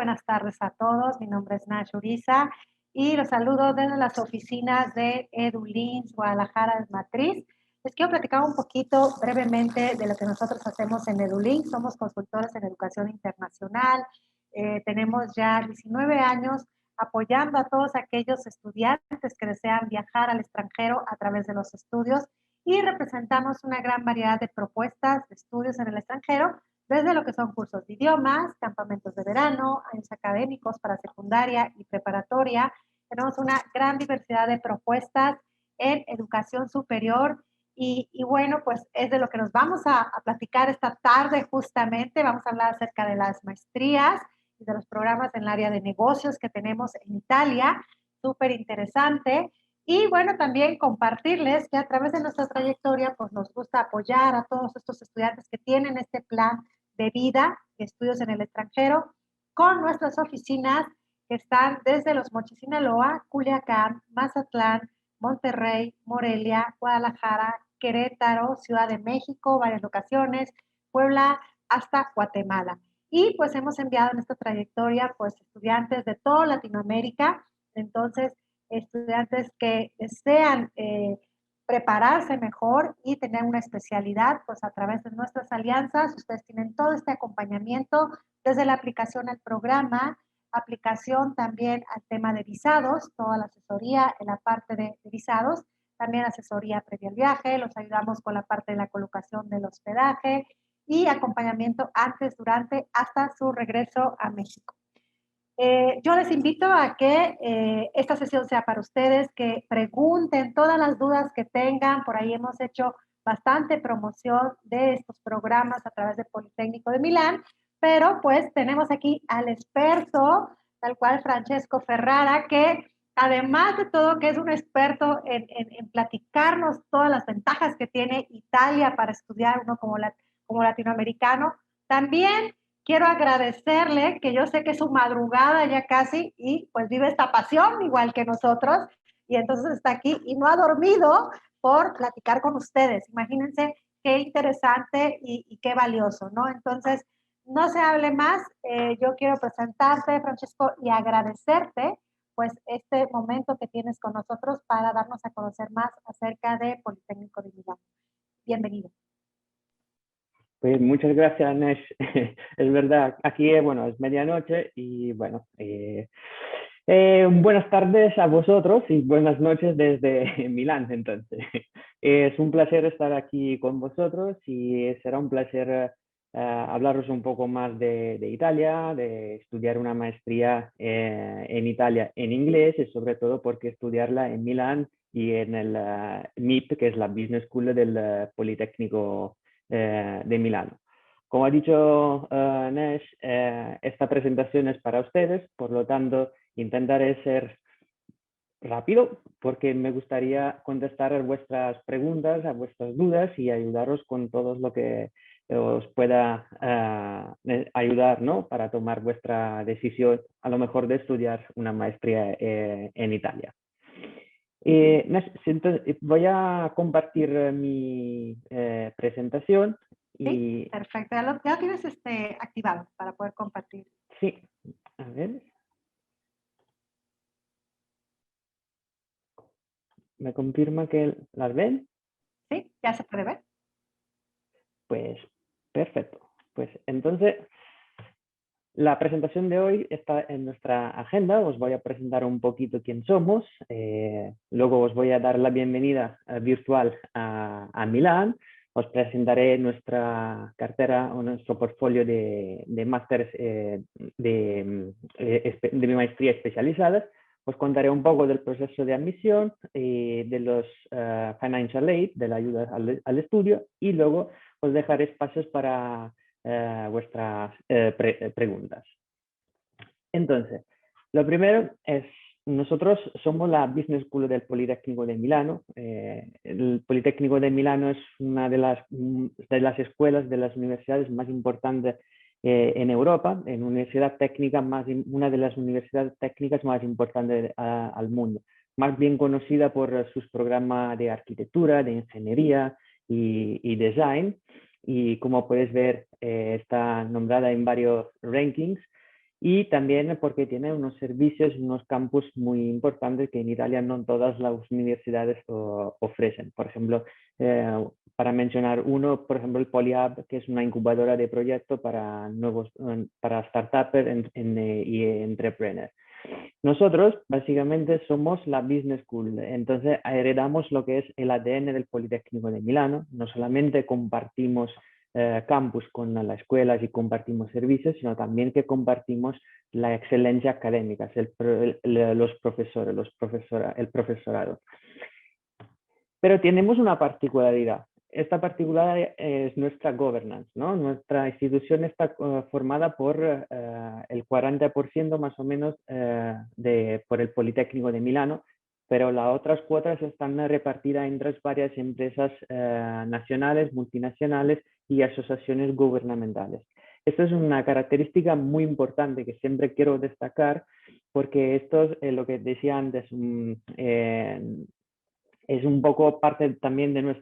buenas tardes a todos. Mi nombre es Nash Uriza y los saludo desde las oficinas de EduLinks Guadalajara Matriz. Les quiero platicar un poquito brevemente de lo que nosotros hacemos en EduLinks. Somos consultores en educación internacional. Tenemos ya 19 años apoyando a todos aquellos estudiantes que desean viajar al extranjero a través de los estudios y representamos una gran variedad de propuestas de estudios en el extranjero, desde lo que son cursos de idiomas, campamentos de verano, años académicos para secundaria y preparatoria. Tenemos una gran diversidad de propuestas en educación superior y bueno, pues es de lo que nos vamos a platicar esta tarde justamente. Vamos a hablar acerca de las maestrías y de los programas en el área de negocios que tenemos en Italia, súper interesante. Y bueno, también compartirles que a través de nuestra trayectoria, pues nos gusta apoyar a todos estos estudiantes que tienen este plan de vida, de estudios en el extranjero, con nuestras oficinas que están desde Los Mochis, Sinaloa, Culiacán, Mazatlán, Monterrey, Morelia, Guadalajara, Querétaro, Ciudad de México, varias locaciones, Puebla, hasta Guatemala. Y pues hemos enviado en esta trayectoria pues estudiantes de toda Latinoamérica, entonces estudiantes que desean prepararse mejor y tener una especialidad, pues a través de nuestras alianzas, ustedes tienen todo este acompañamiento desde la aplicación al programa, aplicación también al tema de visados, toda la asesoría en la parte de visados, también asesoría previa al viaje, los ayudamos con la parte de la colocación del hospedaje y acompañamiento antes, durante, hasta su regreso a México. Yo les invito a que esta sesión sea para ustedes, que pregunten todas las dudas que tengan. Por ahí hemos hecho bastante promoción de estos programas a través del Politécnico de Milán, pero pues tenemos aquí al experto, tal cual Francesco Ferrara, que además de todo que es un experto en platicarnos todas las ventajas que tiene Italia para estudiar uno como latinoamericano, también quiero agradecerle, que yo sé que es su madrugada ya casi y pues vive esta pasión igual que nosotros y entonces está aquí y no ha dormido por platicar con ustedes. Imagínense qué interesante y qué valioso, ¿no? Entonces, no se hable más, yo quiero presentarte, Francesco, y agradecerte pues este momento que tienes con nosotros para darnos a conocer más acerca de Politécnico de Milán. Bienvenido. Pues muchas gracias, Nesh. Es verdad, aquí bueno, es medianoche y bueno, buenas tardes a vosotros y buenas noches desde Milán, entonces. Es un placer estar aquí con vosotros y será un placer hablaros un poco más de Italia, de estudiar una maestría en Italia en inglés y sobre todo porque estudiarla en Milán y en el MIP, que es la Business School del Politécnico de Milano. Como ha dicho Nesh, esta presentación es para ustedes, por lo tanto intentaré ser rápido porque me gustaría contestar a vuestras preguntas, a vuestras dudas y ayudaros con todo lo que os pueda ayudar, ¿no? Para tomar vuestra decisión, a lo mejor de estudiar una maestría en Italia. Voy a compartir mi presentación. Sí, perfecto. Ya tienes activado para poder compartir. Sí, a ver. ¿Me confirma que las ven? Sí, ya se puede ver. Pues perfecto. Pues entonces la presentación de hoy está en nuestra agenda. Os voy a presentar un poquito quién somos. Luego os voy a dar la bienvenida virtual a Milán. Os presentaré nuestra cartera o nuestro portfolio de másteres de maestría especializadas. Os contaré un poco del proceso de admisión, de los financial aid, de la ayuda al estudio, y luego os dejaré espacios para vuestras preguntas. Entonces, lo primero es, nosotros somos la Business School del Politécnico de Milano. El Politécnico de Milano es una de las escuelas, de las universidades más importantes en Europa, en universidad técnica una de las universidades técnicas más importantes al mundo, más bien conocida por sus programas de arquitectura, de ingeniería y design. Y como puedes ver, está nombrada en varios rankings y también porque tiene unos servicios y unos campus muy importantes que en Italia no todas las universidades ofrecen. Por ejemplo, para mencionar uno, por ejemplo, el PolyHub, que es una incubadora de proyectos para para startups y entrepreneurs. Nosotros básicamente somos la Business School, entonces heredamos lo que es el ADN del Politécnico de Milano. No solamente compartimos campus con las escuelas y compartimos servicios, sino también que compartimos la excelencia académica, los profesores, el profesorado. Pero tenemos una particularidad. Esta particularidad es nuestra governance, ¿no? Nuestra institución está formada por el 40% más o menos por el Politécnico de Milano, pero las otras cuotas están repartidas entre varias empresas nacionales, multinacionales y asociaciones gubernamentales. Esto es una característica muy importante que siempre quiero destacar porque esto es lo que decía antes, es un poco parte también de la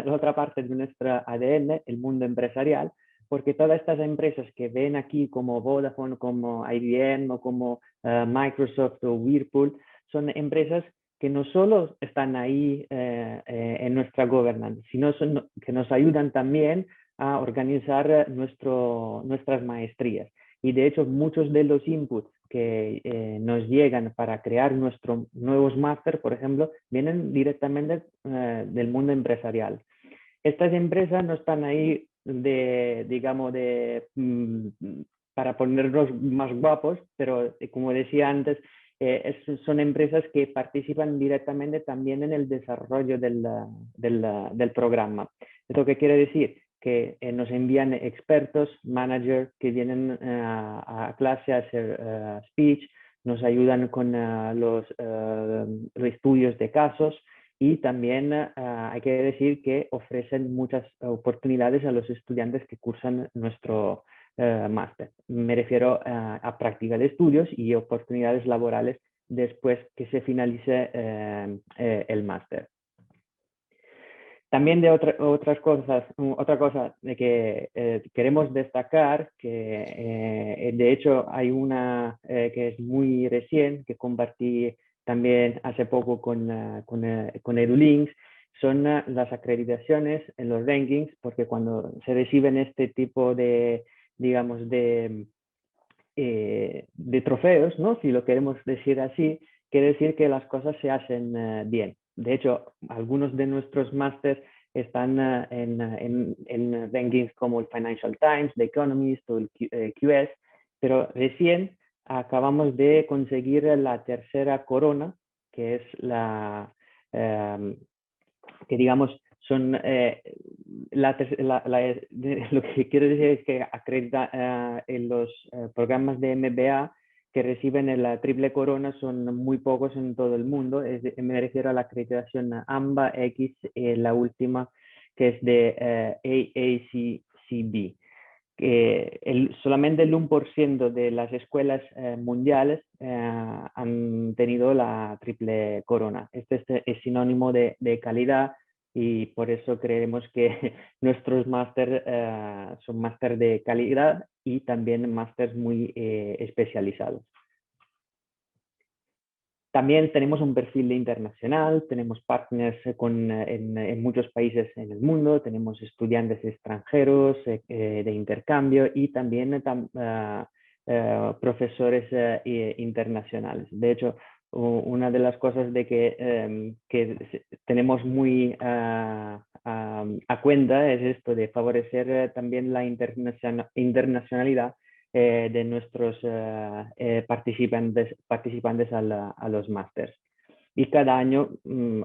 otra parte de nuestra ADN, el mundo empresarial, porque todas estas empresas que ven aquí como Vodafone, como IBM o como Microsoft o Whirlpool, son empresas que no solo están ahí en nuestra governance, sino que nos ayudan también a organizar nuestras maestrías. Y de hecho, muchos de los inputs que nos llegan para crear nuestros nuevos máster, por ejemplo, vienen directamente del mundo empresarial. Estas empresas no están ahí digamos, para ponernos más guapos, pero como decía antes, son empresas que participan directamente también en el desarrollo del programa. ¿Esto qué quiere decir? Que nos envían expertos, managers que vienen a clase a hacer speech, nos ayudan con los estudios de casos y también hay que decir que ofrecen muchas oportunidades a los estudiantes que cursan nuestro máster. Me refiero a práctica de estudios y oportunidades laborales después que se finalice el máster. También de otra cosa de que queremos destacar, que de hecho hay una que es muy recién, que compartí también hace poco con EduLinks, son las acreditaciones en los rankings, porque cuando se reciben este tipo de, digamos, de trofeos, ¿no? Si lo queremos decir así, quiere decir que las cosas se hacen bien. De hecho, algunos de nuestros másters están en rankings como el Financial Times, The Economist o el QS, pero recién acabamos de conseguir la tercera corona, que es que digamos, son lo que quiero decir es que acredita en los programas de MBA que reciben la triple corona son muy pocos en todo el mundo. Me refiero a la acreditación AMBA, X, la última que es de AACCB. Solamente el 1% de las escuelas mundiales han tenido la triple corona. Este es sinónimo de calidad y por eso creemos que nuestros máster son máster de calidad y también máster muy especializados. También tenemos un perfil internacional, tenemos partners en muchos países en el mundo, tenemos estudiantes extranjeros de intercambio y también profesores internacionales. De hecho, una de las cosas de que tenemos muy a cuenta es esto de favorecer también la internacionalidad de nuestros participantes a los másters. Y cada año,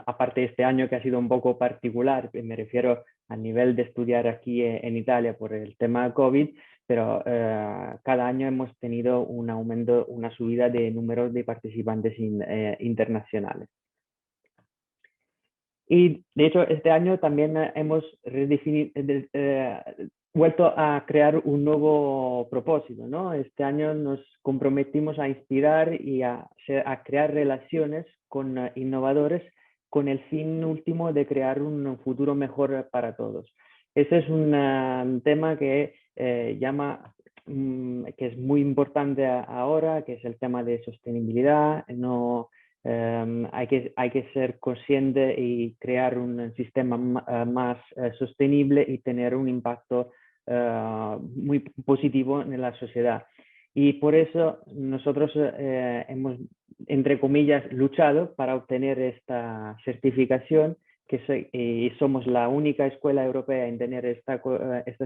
aparte de este año que ha sido un poco particular, me refiero a nivel de estudiar aquí en Italia por el tema COVID, pero cada año hemos tenido un aumento, una subida de número de participantes internacionales. Y de hecho, este año también hemos vuelto a crear un nuevo propósito, ¿no? Este año nos comprometimos a inspirar y a crear relaciones con innovadores con el fin último de crear un futuro mejor para todos. Ese es un tema que llama que es muy importante ahora, que es el tema de sostenibilidad. No, hay que ser consciente y crear un sistema más sostenible y tener un impacto muy positivo en la sociedad. Y por eso nosotros hemos, entre comillas, luchado para obtener esta certificación, y somos la única escuela europea en tener esta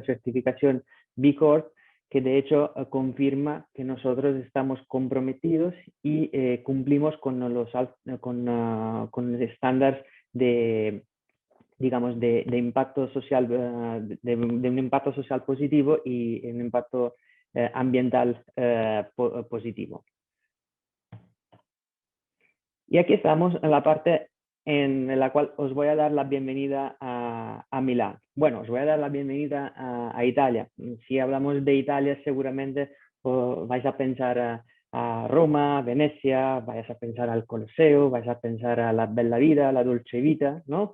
certificación B Corp, que de hecho confirma que nosotros estamos comprometidos y cumplimos con los estándares de, digamos, de impacto social, de un impacto social positivo y un impacto ambiental positivo. Y aquí estamos en la parte en la cual os voy a dar la bienvenida a Milán. Bueno, os voy a dar la bienvenida a Italia. Si hablamos de Italia, seguramente vais a pensar a Roma, Venecia, vais a pensar al Coliseo, vais a pensar a la Bella Vida, la Dolce Vita, ¿no?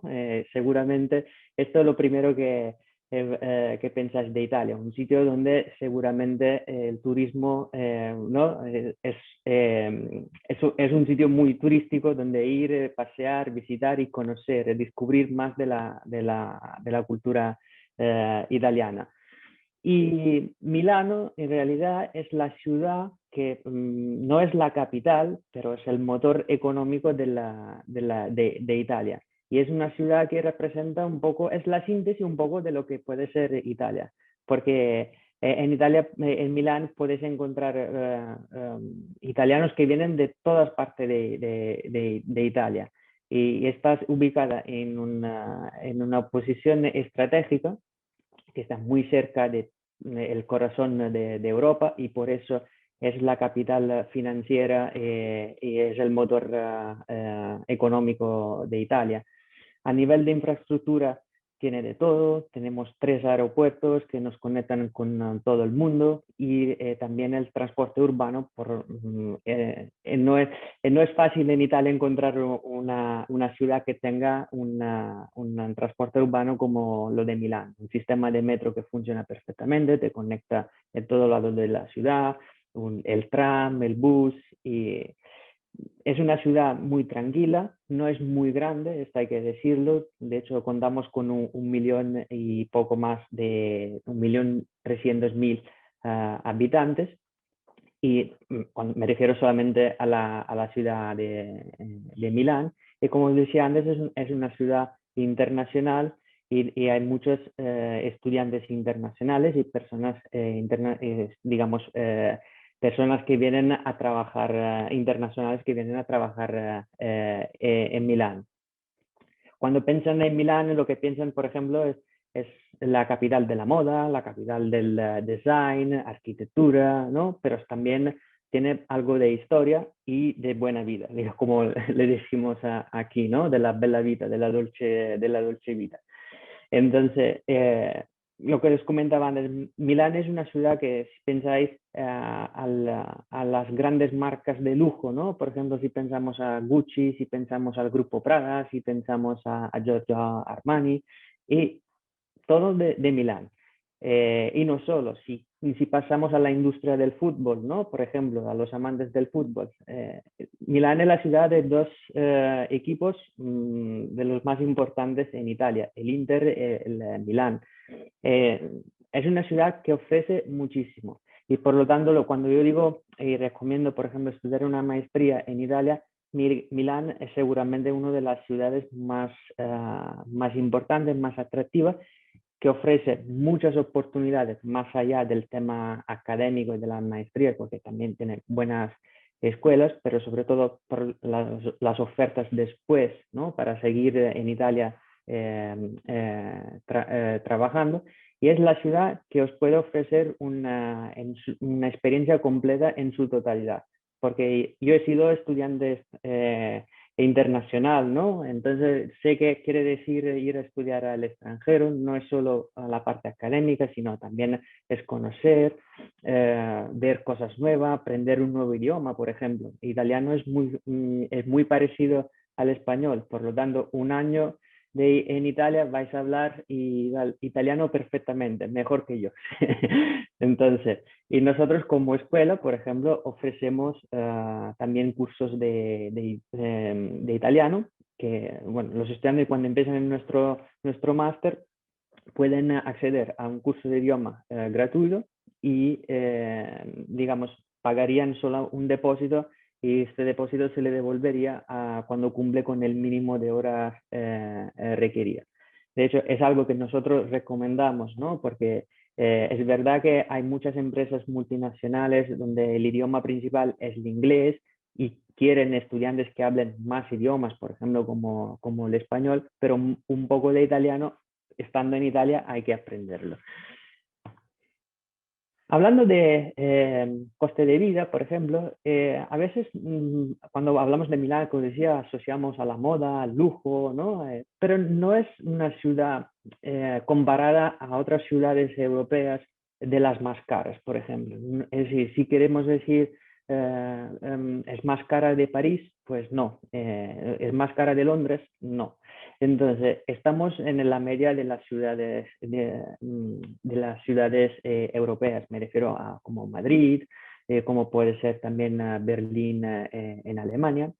Seguramente esto es lo primero que pensáis de Italia, un sitio donde seguramente el turismo ¿no? Es un sitio muy turístico donde ir, pasear, visitar y conocer, descubrir más de la cultura italiana. Y Milano en realidad es la ciudad que no es la capital, pero es el motor económico de Italia. Y es una ciudad que representa un poco, es la síntesis un poco de lo que puede ser Italia. Porque en Italia, en Milán, puedes encontrar italianos que vienen de todas partes de Italia. Y estás ubicada en una posición estratégica que está muy cerca del corazón de Europa, y por eso es la capital financiera y es el motor económico de Italia. A nivel de infraestructura tiene de todo, tenemos 3 aeropuertos que nos conectan con todo el mundo, y también el transporte urbano. No es fácil en Italia encontrar una ciudad que tenga un transporte urbano como lo de Milán, un sistema de metro que funciona perfectamente, te conecta en todos lados de la ciudad, el tram, el bus, y es una ciudad muy tranquila, no es muy grande, esto hay que decirlo. De hecho, contamos con un millón y poco más de 1.300.000 habitantes. Y cuando me refiero solamente a la ciudad de Milán. Y como decía antes, es una ciudad internacional, y hay muchos estudiantes internacionales y personas, digamos, personas que vienen a trabajar, internacionales que vienen a trabajar en Milán. Cuando piensan en Milán, lo que piensan, por ejemplo, es la capital de la moda, la capital del design, arquitectura, ¿no? Pero también tiene algo de historia y de buena vida, como le decimos aquí, ¿no? De la bella vida, de la dolce vida. Entonces, lo que les comentaba antes, Milán es una ciudad que, si pensáis a las grandes marcas de lujo, ¿no? Por ejemplo, si pensamos a Gucci, si pensamos al Grupo Prada, si pensamos a Giorgio Armani, y todo de Milán. Y no solo, si pasamos a la industria del fútbol, ¿no? Por ejemplo, a los amantes del fútbol. Milán es la ciudad de 2 equipos de los más importantes en Italia, el Inter y el Milán. Es una ciudad que ofrece muchísimo, y por lo tanto, cuando yo digo y recomiendo, por ejemplo, estudiar una maestría en Italia, Milán es seguramente una de las ciudades más importantes, más atractivas, que ofrece muchas oportunidades más allá del tema académico y de la maestría, porque también tiene buenas escuelas, pero sobre todo por las ofertas después, ¿no? Para seguir en Italia trabajando. Y es la ciudad que os puede ofrecer una experiencia completa en su totalidad, porque yo he sido estudiante internacional, ¿no? Entonces sé qué quiere decir ir a estudiar al extranjero. No es solo la parte académica, sino también es conocer, ver cosas nuevas, aprender un nuevo idioma. Por ejemplo, italiano es muy parecido al español, por lo tanto, un año en Italia vais a hablar italiano perfectamente, mejor que yo. Entonces, y nosotros como escuela, por ejemplo, ofrecemos también cursos de italiano, que, bueno, los estudiantes cuando empiezan en nuestro máster pueden acceder a un curso de idioma gratuito y, digamos, pagarían solo un depósito y este depósito se le devolvería cuando cumple con el mínimo de horas requeridas. De hecho, es algo que nosotros recomendamos, ¿no? Porque es verdad que hay muchas empresas multinacionales donde el idioma principal es el inglés y quieren estudiantes que hablen más idiomas, por ejemplo, como el español, pero un poco de italiano, estando en Italia, hay que aprenderlo. Hablando de coste de vida, por ejemplo, a veces cuando hablamos de Milán, como decía, asociamos a la moda, al lujo, ¿no? Pero no es una ciudad comparada a otras ciudades europeas de las más caras, por ejemplo. Es decir, si queremos decir es más cara de París, pues no. Es más cara de Londres, no. Entonces, estamos en la media de las ciudades, de las ciudades europeas, me refiero a como Madrid, como puede ser también Berlín en Alemania.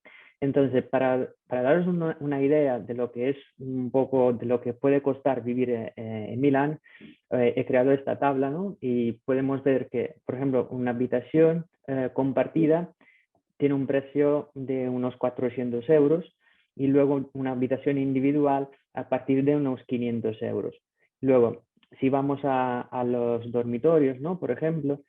Entonces, para daros una idea de lo que es un poco de lo que puede costar vivir en Milán, he creado esta tabla, ¿no? Y podemos ver que, por ejemplo, una habitación compartida tiene un precio de unos 400 euros y luego una habitación individual a partir de unos 500 euros. Luego, si vamos a los dormitorios, ¿no? Por ejemplo,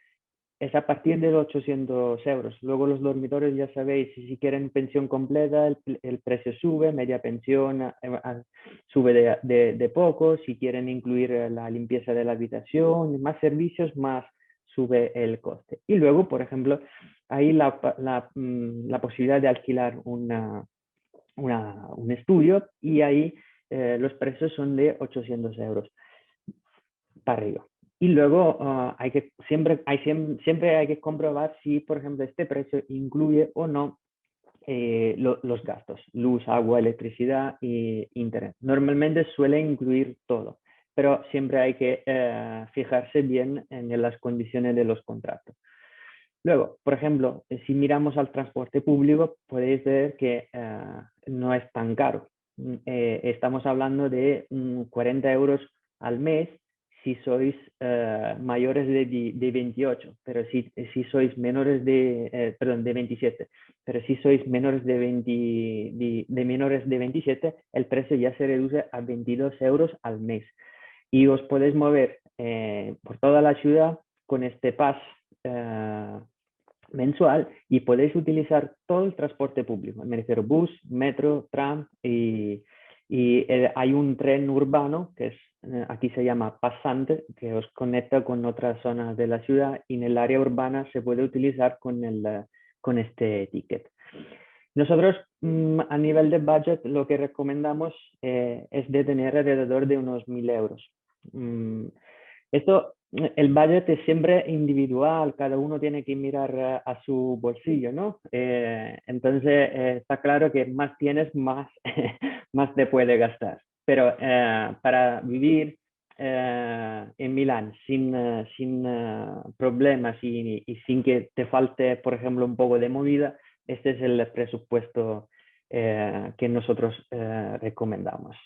es a partir de los 800 euros. Luego los dormitorios, ya sabéis, si quieren pensión completa, el precio sube, media pensión sube de poco, si quieren incluir la limpieza de la habitación, más servicios, más sube el coste. Y luego, por ejemplo, hay la posibilidad de alquilar un estudio y ahí los precios son de 800 euros para arriba. Y luego siempre hay que comprobar si, por ejemplo, este precio incluye o no los gastos, luz, agua, electricidad e internet. Normalmente suele incluir todo, pero siempre hay que fijarse bien en las condiciones de los contratos. Luego, por ejemplo, si miramos al transporte público, podéis ver que no es tan caro. Estamos hablando de 40 euros al mes si sois mayores de 28, pero si sois menores perdón, de 27, pero si sois menores menores de 27, el precio ya se reduce a 22 euros al mes. Y os podéis mover por toda la ciudad con este pass mensual y podéis utilizar todo el transporte público, me refiero bus, metro, tram y hay un tren urbano que es, aquí se llama Passante, que os conecta con otras zonas de la ciudad y en el área urbana se puede utilizar con este ticket. Nosotros a nivel de budget lo que recomendamos es de tener alrededor de unos 1.000 euros. Esto, el budget es siempre individual, cada uno tiene que mirar a su bolsillo, ¿no? Entonces, está claro que más tienes, más, más te puede gastar. Pero para vivir en Milán sin problemas y sin que te falte, por ejemplo, un poco de movida, este es el presupuesto que nosotros recomendamos.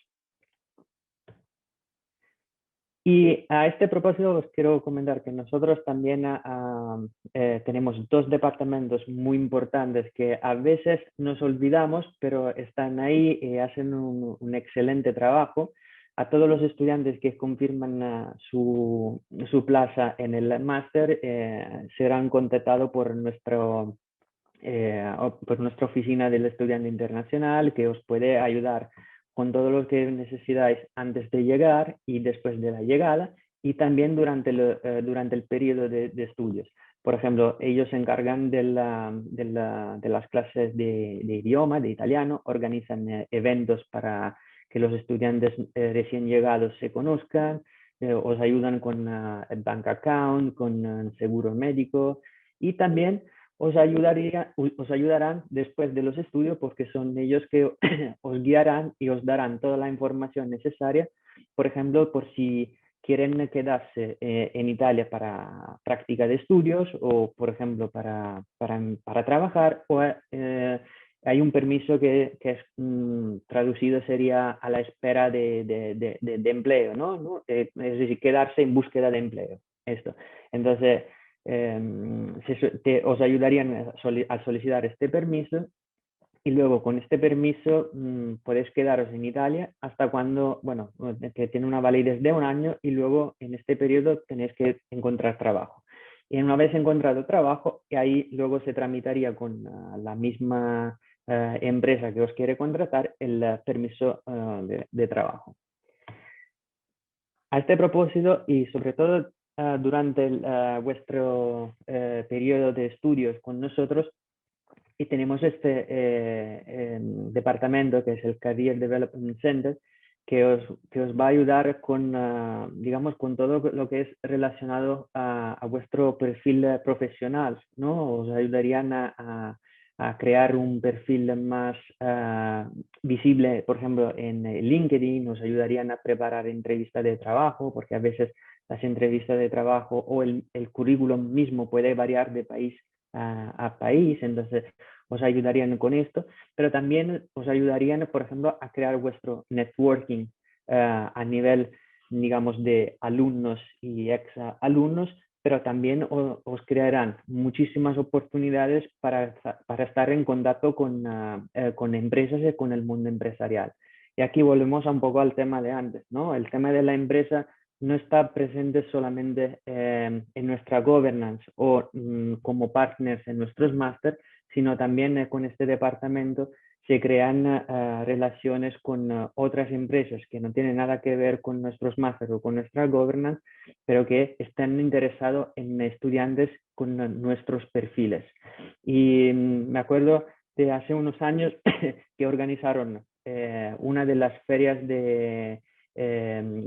Y a este propósito os quiero comentar que nosotros también tenemos dos departamentos muy importantes que a veces nos olvidamos, pero están ahí y hacen un excelente trabajo. A todos los estudiantes que confirman su plaza en el máster serán contactados por nuestra oficina del estudiante internacional que os puede ayudar con todo lo que necesitáis antes de llegar y después de la llegada y también durante el periodo de estudios. Por ejemplo, ellos se encargan de las clases de idioma, de italiano, organizan eventos para que los estudiantes recién llegados se conozcan, os ayudan con el bank account, con seguro médico y también os ayudarán después de los estudios porque son ellos que os guiarán y os darán toda la información necesaria, por ejemplo, por si quieren quedarse en Italia para práctica de estudios o, por ejemplo, para trabajar, o hay un permiso que es traducido sería a la espera de empleo, ¿no? ¿No? Es decir, quedarse en búsqueda de empleo. Esto. Entonces, os ayudarían a solicitar este permiso y luego con este permiso podéis quedaros en Italia hasta cuando, bueno, que tiene una validez de un año y luego en este periodo tenéis que encontrar trabajo. Y una vez encontrado trabajo, y ahí luego se tramitaría con la misma empresa que os quiere contratar el permiso de trabajo. A este propósito y sobre todo durante vuestro periodo de estudios con nosotros, y tenemos este departamento que es el Career Development Center, que os va a ayudar con, digamos, con todo lo que es relacionado a vuestro perfil profesional, ¿no? Os ayudarían a crear un perfil más visible, por ejemplo, en LinkedIn, nos ayudarían a preparar entrevistas de trabajo, porque a veces las entrevistas de trabajo o el currículum mismo puede variar de país a país, entonces os ayudarían con esto, pero también os ayudarían, por ejemplo, a crear vuestro networking a nivel, digamos, de alumnos y ex alumnos, pero también os crearán muchísimas oportunidades para estar en contacto con empresas y con el mundo empresarial. Y aquí volvemos un poco al tema de antes, ¿no? El tema de la empresa no está presente solamente en nuestra governance o como partners en nuestros máster, sino también con este departamento se crean relaciones con otras empresas que no tienen nada que ver con nuestros másteres o con nuestra governance, pero que están interesados en estudiantes con nuestros perfiles. Y me acuerdo de hace unos años que organizaron una de las ferias de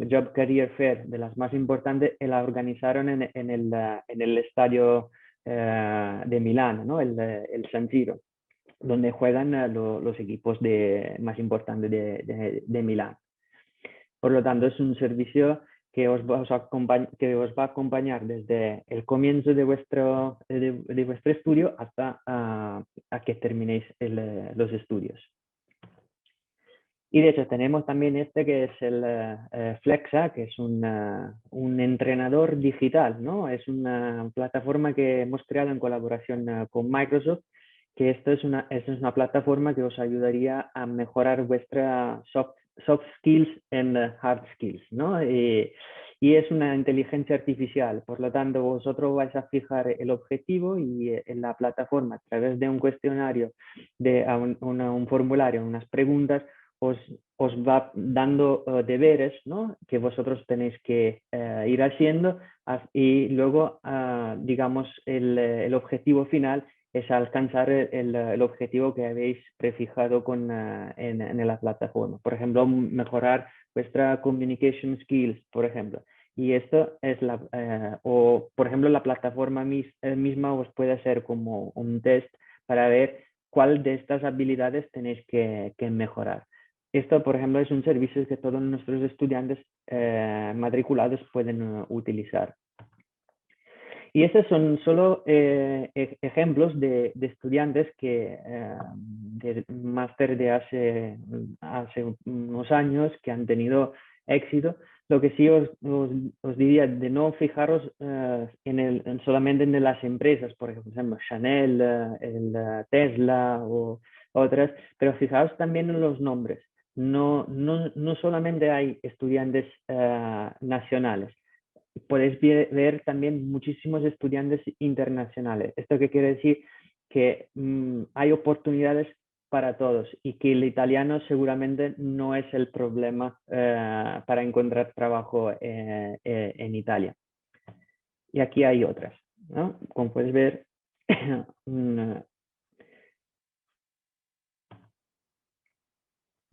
Job Career Fair, de las más importantes, la organizaron en el estadio de Milán, ¿no? el San Siro, donde juegan los equipos más importantes de Milán. Por lo tanto, es un servicio que os va a acompañar desde el comienzo de vuestro estudio hasta a que terminéis los estudios. Y de hecho tenemos también este que es el Flexa, que es un entrenador digital, ¿no? Es una plataforma que hemos creado en colaboración con Microsoft, que esto es una plataforma que os ayudaría a mejorar vuestra soft skills and hard skills, ¿no? Y es una inteligencia artificial, por lo tanto vosotros vais a fijar el objetivo y en la plataforma a través de un cuestionario, de un formulario, unas preguntas, os va dando deberes, ¿no? Que vosotros tenéis que ir haciendo y luego, digamos, el objetivo final es alcanzar el objetivo que habéis prefijado en la plataforma. Por ejemplo, mejorar vuestra communication skills, por ejemplo. Y esto es o por ejemplo, la plataforma misma os puede hacer como un test para ver cuál de estas habilidades tenéis que mejorar. Esto, por ejemplo, es un servicio que todos nuestros estudiantes matriculados pueden utilizar. Y estos son solo ejemplos de estudiantes que del máster de hace unos años que han tenido éxito. Lo que sí os diría de no fijaros solamente en las empresas, por ejemplo, Chanel, Tesla o otras, pero fijaos también en los nombres. No solamente hay estudiantes nacionales, podéis ver también muchísimos estudiantes internacionales. ¿Esto qué quiere decir? Que hay oportunidades para todos y que el italiano seguramente no es el problema para encontrar trabajo en Italia. Y aquí hay otras, ¿no? Como puedes ver,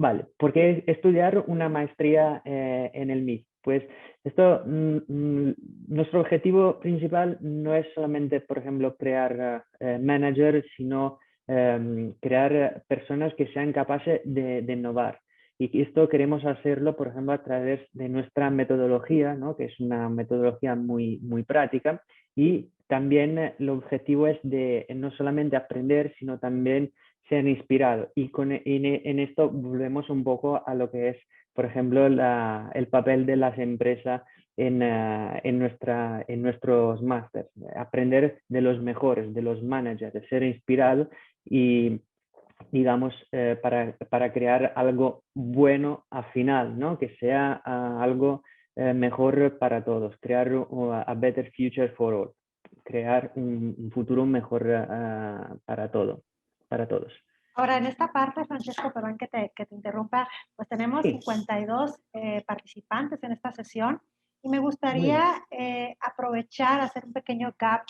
Vale, ¿por qué estudiar una maestría en el MIT? Pues esto, nuestro objetivo principal no es solamente, por ejemplo, crear managers, sino crear personas que sean capaces de innovar. Y esto queremos hacerlo, por ejemplo, a través de nuestra metodología, ¿no? Que es una metodología muy práctica. Y también el objetivo es de no solamente aprender, sino también ser inspirado. Y en esto volvemos un poco a lo que es, por ejemplo, el papel de las empresas en nuestros másters. Aprender de los mejores, de los managers, de ser inspirado y, digamos, para crear algo bueno al final, ¿no? Que sea algo mejor para todos, crear a better future for all, crear un futuro mejor para todos. Ahora, en esta parte, Francesco, perdón que te interrumpa, pues tenemos Sí, 52 participantes en esta sesión y me muy bien. gustaría aprovechar, hacer un pequeño gap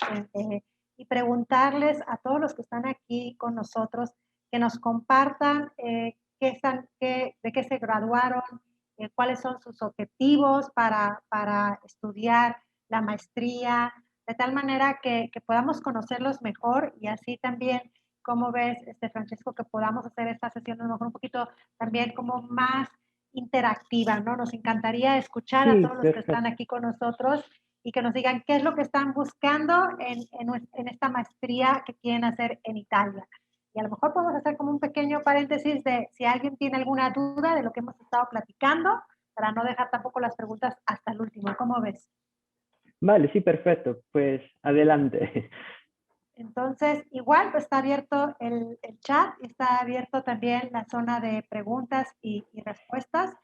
y preguntarles a todos los que están aquí con nosotros que nos compartan de qué se graduaron, cuáles son sus objetivos para estudiar la maestría, de tal manera que podamos conocerlos mejor y así también. ¿Cómo ves, Francesco, que podamos hacer esta sesión a lo mejor un poquito también como más interactiva, ¿no? Nos encantaría escuchar a Sí, todos los que están perfecto. aquí con nosotros y que nos digan qué es lo que están buscando en esta maestría que quieren hacer en Italia. Y a lo mejor podemos hacer como un pequeño paréntesis de si alguien tiene alguna duda de lo que hemos estado platicando, para no dejar tampoco las preguntas hasta el último. ¿Cómo ves? Vale, sí, perfecto. Pues adelante. Entonces, igual pues, está abierto el chat, está abierto también la zona de preguntas y respuestas.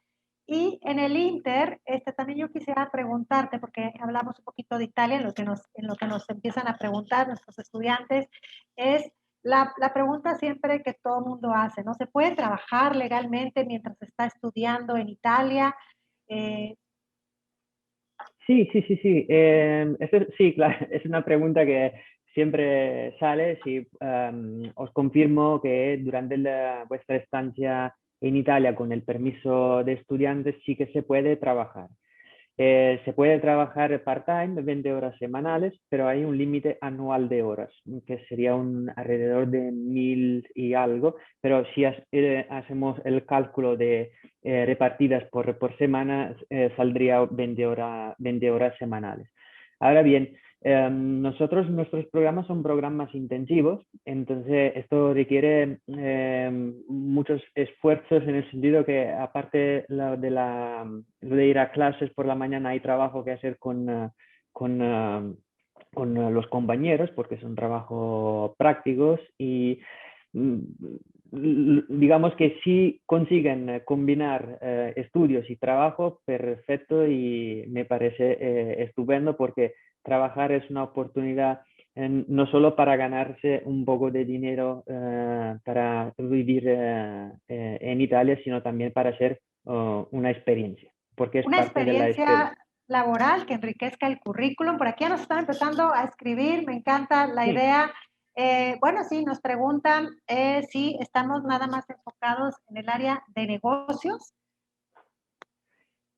Y en el Inter, también yo quisiera preguntarte, porque hablamos un poquito de Italia, en lo que nos empiezan a preguntar nuestros estudiantes, es la pregunta siempre que todo el mundo hace, ¿no? ¿Se puede trabajar legalmente mientras se está estudiando en Italia? Eh, Sí, sí, sí, sí. Sí, claro, es una pregunta que siempre sale. Sí, os confirmo que durante vuestra estancia en Italia con el permiso de estudiantes sí que se puede trabajar. Se puede trabajar part-time, 20 horas semanales, pero hay un límite anual de horas, que sería alrededor de 1000 y algo, pero si hacemos el cálculo de repartidas por semana, saldría 20 horas semanales. Ahora bien, nuestros programas son programas intensivos, entonces esto requiere muchos esfuerzos en el sentido que aparte lo de ir a clases por la mañana hay trabajo que hacer con, eh, con los compañeros porque son trabajos prácticos y mm, digamos que si consiguen combinar estudios y trabajo, perfecto y me parece estupendo porque trabajar es una oportunidad no solo para ganarse un poco de dinero para vivir en Italia, sino también para hacer una experiencia, porque es una parte de la experiencia. experiencia laboral que enriquezca el currículum. Por aquí ya nos están empezando a escribir, me encanta la Sí. idea. Bueno, sí, nos preguntan si estamos nada más enfocados en el área de negocios.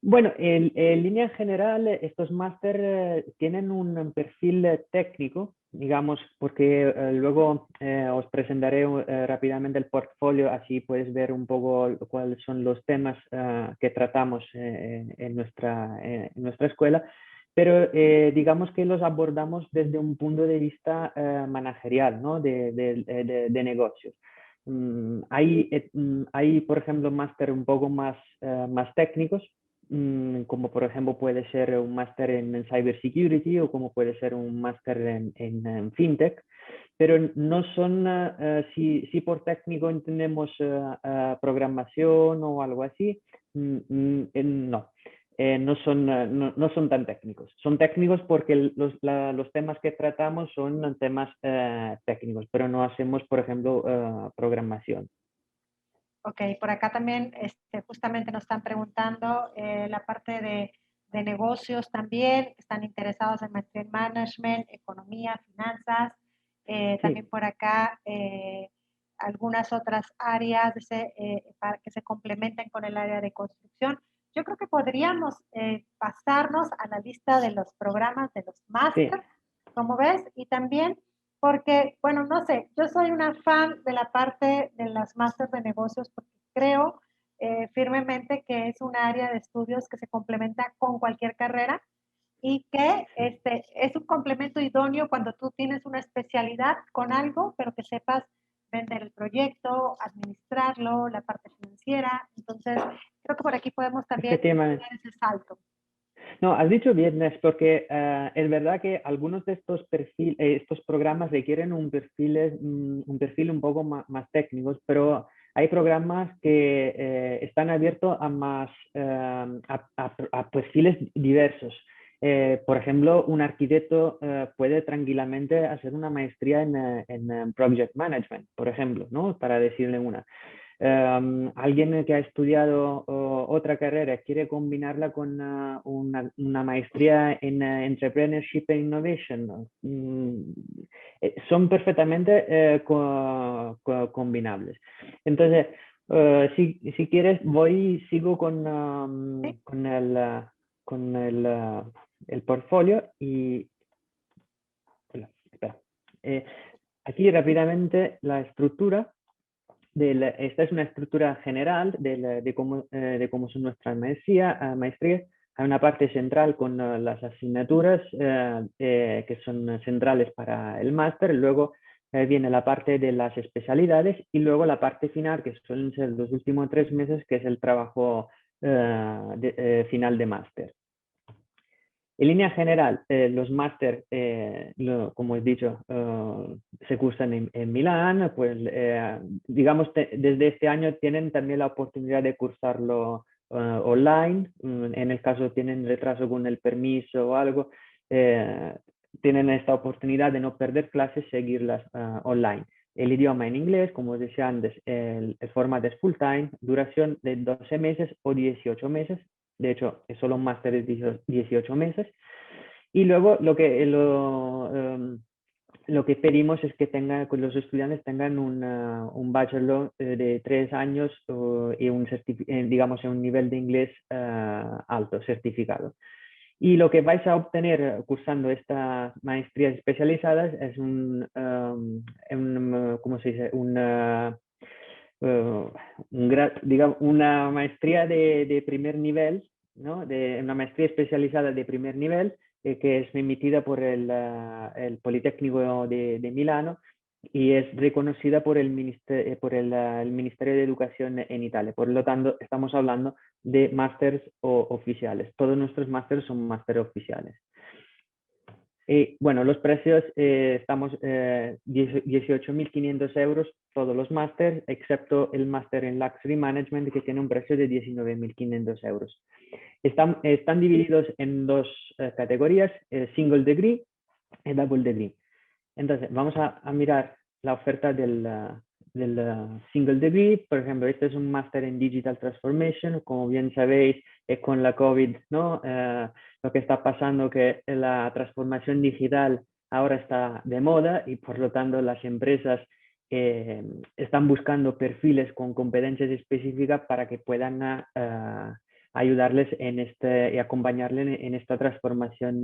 Bueno, en línea general, estos máster tienen un perfil técnico, digamos, porque luego os presentaré rápidamente el portfolio, así puedes ver un poco cuáles son los temas que tratamos en nuestra escuela, pero digamos que los abordamos desde un punto de vista managerial, ¿no? De negocios. Hay, por ejemplo, máster un poco más técnicos, como por ejemplo puede ser un máster en cybersecurity o como puede ser un máster en fintech, pero no son, si por técnico entendemos programación o algo así, no. No son tan técnicos. Son técnicos porque los temas que tratamos son temas técnicos, pero no hacemos, por ejemplo, programación. Ok, por acá también justamente nos están preguntando la parte de negocios también, están interesados en maestría en management, economía, finanzas. También Sí. por acá algunas otras áreas para que se complementen con el área de construcción. Yo creo que podríamos pasarnos a la lista de los programas de los Sí, máster, como ves, y también porque, bueno, no sé, yo soy una fan de la parte de las máster de negocios porque creo firmemente que es un área de estudios que se complementa con cualquier carrera y que sí. es un complemento idóneo cuando tú tienes una especialidad con algo, pero que sepas vender el proyecto, administrarlo, la parte financiera. Entonces, creo que por aquí podemos también Efectivamente. dar ese salto. No, has dicho bien, Nes, porque es verdad que algunos de estos programas requieren un perfil un poco más técnicos, pero hay programas que están abiertos a a perfiles diversos. Por ejemplo, un arquitecto puede tranquilamente hacer una maestría en Project Management, por ejemplo, ¿no? Para decirle una. Alguien que ha estudiado otra carrera quiere combinarla con una maestría en Entrepreneurship e Innovation, ¿no? Son perfectamente combinables. Entonces, si quieres, sigo ¿Sí? con el portfolio y... Espera. Eh, Aquí rápidamente la estructura. Esta es una estructura general de cómo son nuestras maestrías. Hay una parte central con las asignaturas que son centrales para el máster. Luego viene la parte de las especialidades y luego la parte final, que suelen ser los últimos 3 meses, que es el trabajo final de máster. En línea general, los máster, como he dicho, se cursan en Milán, pues digamos, desde este año tienen también la oportunidad de cursarlo online. En el caso tienen retraso con el permiso o algo, eh, tienen esta oportunidad de no perder clases, seguirlas online. El idioma en inglés, como os decía antes, el formato es full time, duración de 12 meses o 18 meses. De hecho, es solo un máster de 18 meses. Y luego lo que pedimos es que que los estudiantes tengan un bachelor de 3 años y digamos, un nivel de inglés alto, certificado. Y lo que vais a obtener cursando estas maestrías especializadas es ¿cómo se dice? Digamos, una maestría de primer nivel, ¿no? Una maestría especializada de primer nivel que es emitida por el Politécnico de Milano y es reconocida por el Ministerio de Educación en Italia. Por lo tanto, estamos hablando de másters oficiales. Todos nuestros másters son máster oficiales. Y bueno, los precios estamos 18.500 euros todos los másters, excepto el máster en Luxury Management que tiene un precio de 19.500 euros. Están divididos en dos categorías, Single Degree y Double Degree. Entonces, vamos a mirar la oferta del Single Degree. Por ejemplo, este es un máster en Digital Transformation. Como bien sabéis, con la COVID, ¿no? Lo que está pasando que la transformación digital ahora está de moda y por lo tanto las empresas están buscando perfiles con competencias específicas para que puedan ayudarles y acompañarles en esta transformación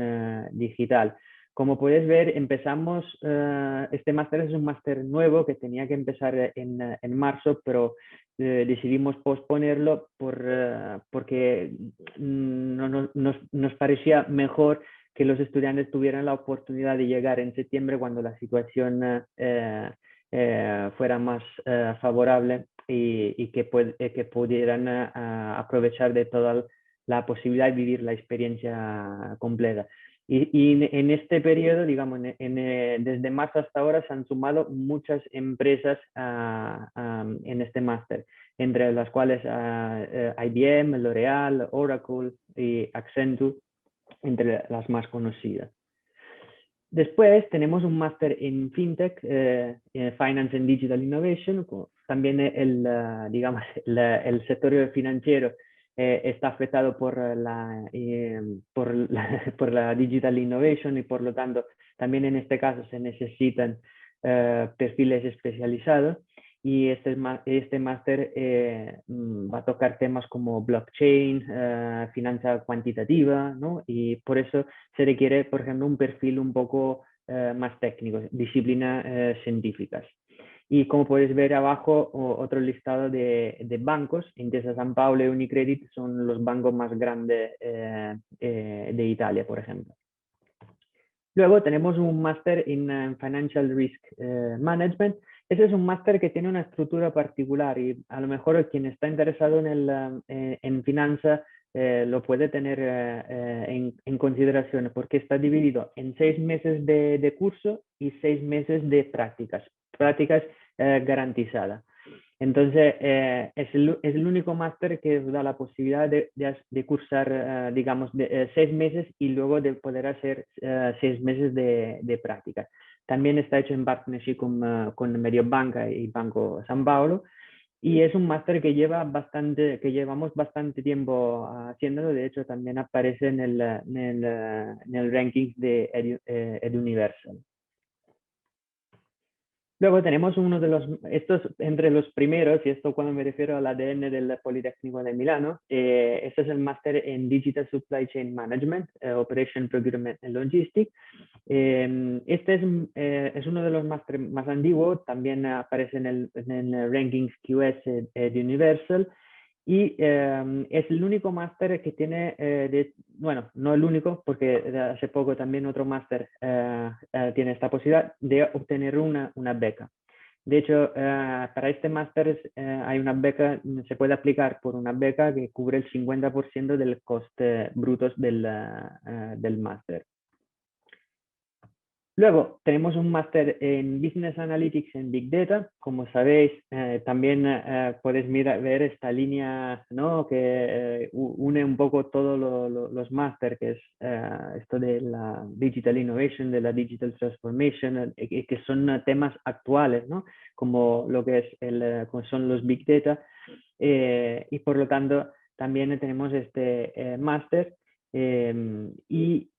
digital. Como puedes ver, este máster es un máster nuevo que tenía que empezar en marzo, pero decidimos posponerlo porque nos parecía mejor que los estudiantes tuvieran la oportunidad de llegar en septiembre cuando la situación fuera más favorable y que pudieran aprovechar de toda la posibilidad de vivir la experiencia completa. Y en este periodo, digamos, desde marzo hasta ahora se han sumado muchas empresas en este máster, entre las cuales IBM, L'Oréal, Oracle y Accenture, entre las más conocidas. Después tenemos un máster en FinTech, Finance and Digital Innovation. También digamos, el sector financiero está afectado por la Digital Innovation y por lo tanto también en este caso se necesitan perfiles especializados. y este máster va a tocar temas como blockchain, finanza cuantitativa, ¿no? Y por eso se requiere, por ejemplo, un perfil un poco más técnico, disciplinas científicas. Y como puedes ver abajo, otro listado de bancos. Intesa San Paolo y Unicredit son los bancos más grandes de Italia, por ejemplo. Luego tenemos un máster en Financial Risk Management. Ese es un máster que tiene una estructura particular y a lo mejor quien está interesado en finanzas lo puede tener en consideración porque está dividido en 6 meses de curso y 6 meses de prácticas garantizadas. Entonces, es el único máster que da la posibilidad de cursar, digamos, 6 meses y luego de poder hacer 6 meses de práctica. También está hecho en partnership con Mediobanca y Banco San Paolo. Y es un máster que llevamos bastante tiempo haciéndolo. De hecho, también aparece en el ranking de EdUniversal. Luego tenemos estos entre los primeros, y esto cuando me refiero al ADN del Politécnico de Milano, este es el máster en Digital Supply Chain Management, Operation Procurement and Logistics. Este es uno de los másteres más antiguos, también aparece en el rankings QS de Universal. Y es el único máster que tiene, bueno, no el único, porque hace poco también otro máster tiene esta posibilidad de obtener una beca. De hecho, para este máster hay una beca, se puede aplicar por una beca que cubre el 50% del coste brutos del máster. Luego tenemos un máster en Business Analytics en Big Data. Como sabéis, también puedes ver esta línea, ¿no? Que une un poco todos los másteres, que es esto de la Digital Innovation, de la Digital Transformation, que son temas actuales, ¿no? Como lo que es como son los Big Data. Y por lo tanto, también tenemos este máster. Y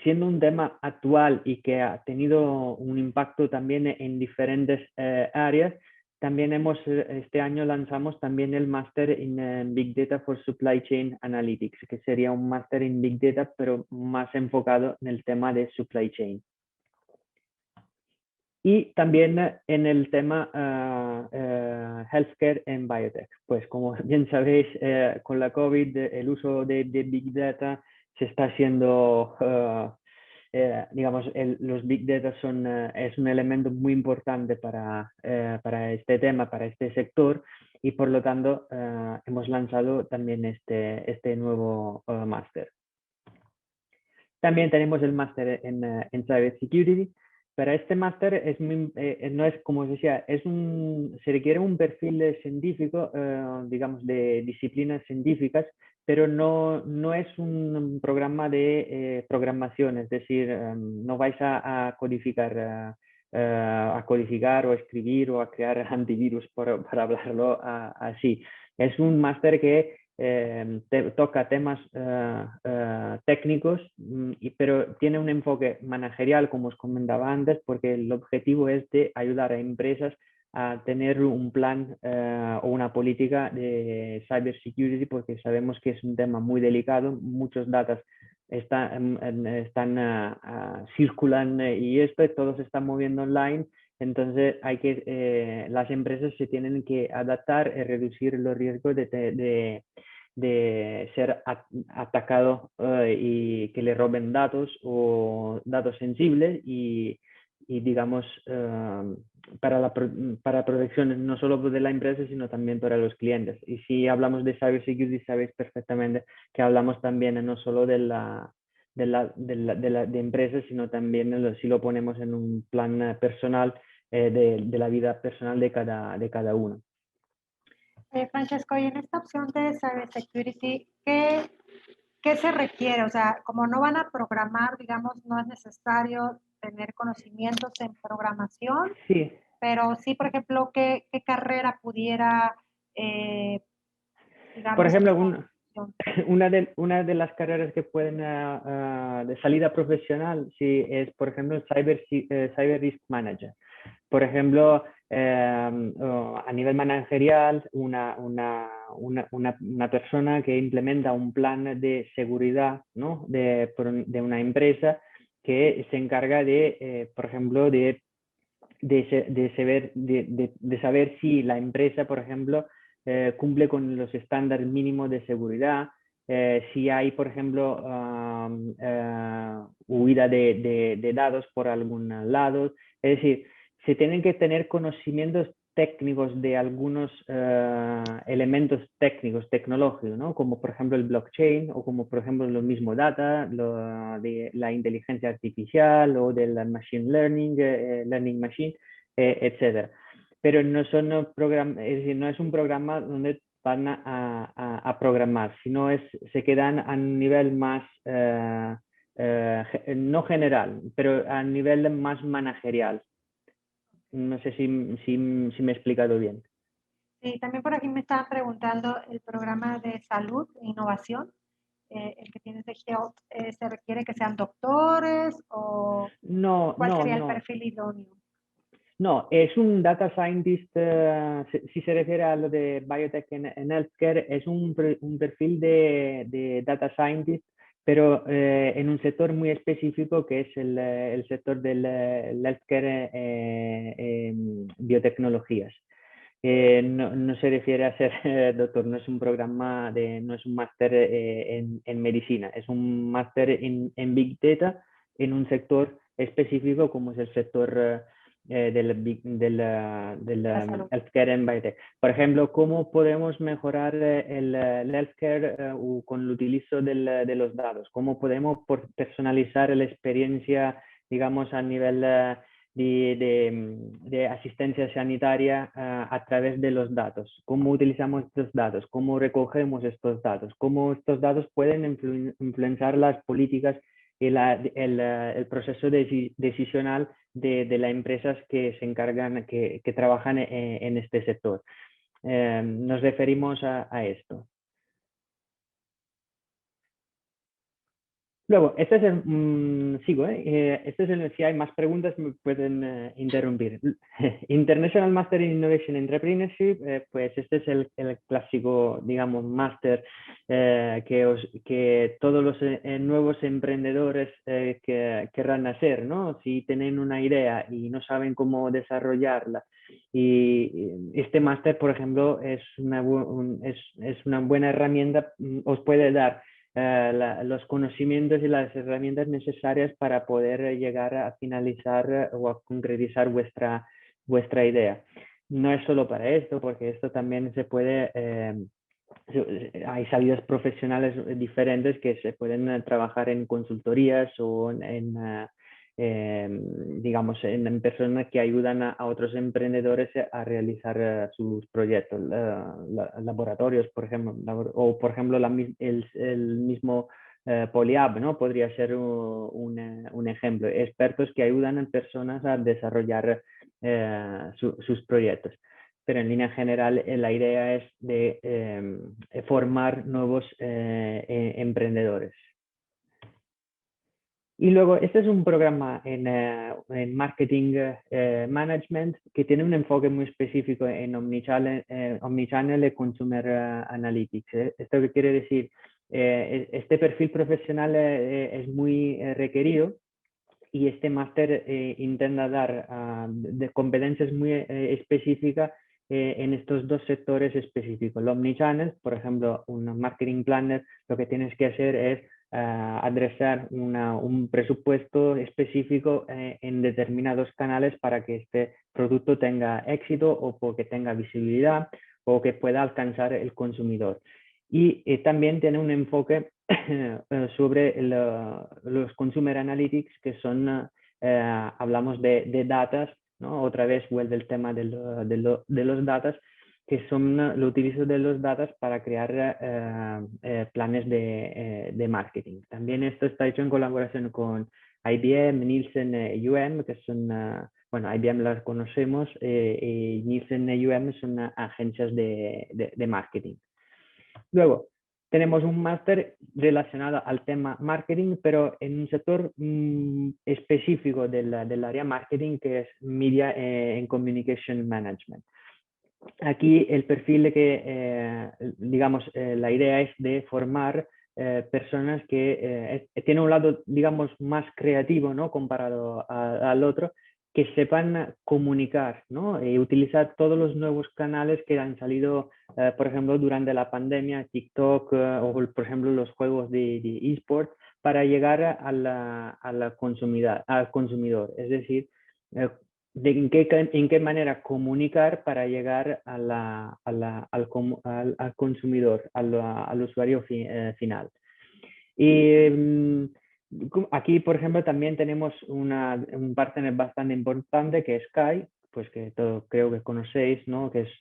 siendo un tema actual y que ha tenido un impacto también en diferentes áreas, también este año lanzamos también el máster en Big Data for Supply Chain Analytics, que sería un máster en Big Data, pero más enfocado en el tema de supply chain. Y también en el tema healthcare en biotech. Pues como bien sabéis, con la COVID, el uso de Big Data se está haciendo, digamos, los Big Data es un elemento muy importante para este tema, para este sector, y por lo tanto hemos lanzado también este nuevo máster. También tenemos el máster en Cyber Security. Para este máster no es, como os decía, se requiere un perfil científico, digamos, de disciplinas científicas, pero no es un programa de programación, es decir, no vais a codificar o escribir o a crear antivirus, para hablarlo así. Es un máster que toca temas técnicos, pero tiene un enfoque managerial, como os comentaba antes, porque el objetivo es de ayudar a empresas a tener un plan o una política de cybersecurity, porque sabemos que es un tema muy delicado, muchos datos circulan y todo se está moviendo online. Entonces las empresas se tienen que adaptar y reducir los riesgos de ser atacado y que le roben datos o datos sensibles y digamos, para protección no solo de la empresa, sino también para los clientes. Y si hablamos de cybersecurity, sabéis perfectamente que hablamos también no solo de empresas, sino también si lo ponemos en un plan personal, de la vida personal de cada uno. Francesco, y en esta opción de Cybersecurity, ¿qué se requiere? O sea, como no van a programar, digamos, no es necesario tener conocimientos en programación, sí. Pero sí, por ejemplo, ¿qué carrera pudiera, digamos, por ejemplo, una de las carreras que pueden de salida profesional, sí, es, por ejemplo, Cyber Risk Manager. Por ejemplo, a nivel managerial, una persona que implementa un plan de seguridad, ¿no? de una empresa que se encarga de, por ejemplo, de saber si la empresa, por ejemplo, cumple con los estándares mínimos de seguridad, si hay, por ejemplo, huida de datos por algún lado. Es decir, se tienen que tener conocimientos técnicos de algunos elementos técnicos, tecnológicos, ¿no? Como por ejemplo el blockchain o como por ejemplo lo mismo data, de la inteligencia artificial o del machine learning, learning machine, etcétera. Pero no son es decir, no es un programa donde van a programar, sino se quedan a un nivel más, no general, pero a nivel más managerial. No sé si me he explicado bien. Sí, también por aquí me estaban preguntando el programa de salud e innovación, el que tienes de Health, ¿se requiere que sean doctores o No, cuál no, sería el no. perfil idóneo? No, es un data scientist, si se refiere a lo de biotech en healthcare, es un perfil de data scientist, pero en un sector muy específico que es el sector del healthcare biotecnologías. No se refiere a ser doctor, no es un programa no es un máster en medicina, es un máster en Big Data en un sector específico como es el sector del La salud. healthcare en biotech. Por ejemplo, ¿cómo podemos mejorar el healthcare con el utilizo de los datos? ¿Cómo podemos personalizar la experiencia, digamos, a nivel de asistencia sanitaria a través de los datos? ¿Cómo utilizamos estos datos? ¿Cómo recogemos estos datos? ¿Cómo estos datos pueden influenciar las políticas y el proceso decisional de las empresas que se encargan, que trabajan en este sector? Nos referimos a esto. Luego, este es sigo, si hay más preguntas me pueden interrumpir. International Master in Innovation Entrepreneurship, pues este es el clásico, digamos, máster que todos los nuevos emprendedores que querrán hacer, ¿no? Si tienen una idea y no saben cómo desarrollarla. Y este máster, por ejemplo, es una buena herramienta, os puede dar los conocimientos y las herramientas necesarias para poder llegar a finalizar o a concretizar vuestra idea. No es solo para esto, porque esto también se puede, hay salidas profesionales diferentes que se pueden trabajar en consultorías o digamos, en personas que ayudan a otros emprendedores a realizar sus proyectos, laboratorios, por ejemplo, o por ejemplo el mismo Polyab, ¿no? Podría ser un ejemplo. Expertos que ayudan a personas a desarrollar sus proyectos. Pero en línea general la idea es de formar nuevos emprendedores. Y luego, este es un programa en marketing management que tiene un enfoque muy específico en omnichannel y consumer analytics. ¿Esto qué quiere decir? Este perfil profesional es muy requerido y este máster intenta dar de competencias muy específicas en estos dos sectores específicos. El omnichannel, por ejemplo, un marketing planner, lo que tienes que hacer es adresar un presupuesto específico en determinados canales para que este producto tenga éxito o porque tenga visibilidad o que pueda alcanzar el consumidor. Y también tiene un enfoque sobre los consumer analytics, que son, hablamos de datas, ¿no? Otra vez vuelve el tema de los datas, que son el utilizo de los datos para crear planes de marketing. También esto está hecho en colaboración con IBM, Nielsen, UM, que son, bueno, IBM las conocemos, y Nielsen y UM son agencias de marketing. Luego, tenemos un máster relacionado al tema marketing, pero en un sector específico del área marketing, que es Media and Communication Management. Aquí el perfil que, digamos, la idea es de formar personas que tienen un lado, digamos, más creativo, ¿no? Comparado al otro, que sepan comunicar, ¿no? Y utilizar todos los nuevos canales que han salido, por ejemplo, durante la pandemia, TikTok o, por ejemplo, los juegos de eSport, para llegar al consumidor. Es decir, en qué manera comunicar para llegar al consumidor, al usuario final. Y aquí, por ejemplo, también tenemos un partner bastante importante que es Sky, pues que creo que conocéis, ¿no? Que es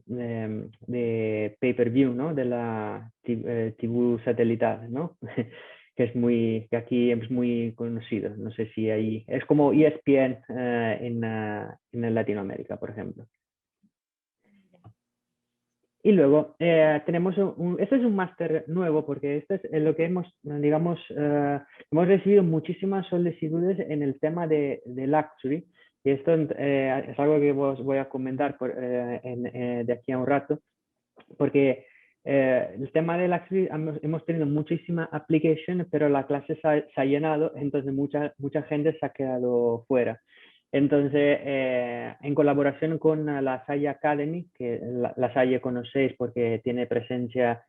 de pay-per-view, ¿no? De la TV satelital, ¿no? Que aquí es muy conocido. No sé si ahí es como ESPN en Latinoamérica, por ejemplo. Y luego tenemos este es un máster nuevo porque este es lo que hemos, digamos, hemos recibido muchísimas solicitudes en el tema de luxury. Y esto es algo que os voy a comentar de aquí a un rato, porque el tema de luxury hemos tenido muchísima application, pero la clase se ha llenado, entonces mucha gente se ha quedado fuera. Entonces, en colaboración con la Salle Academy, que la Salle conocéis porque tiene presencia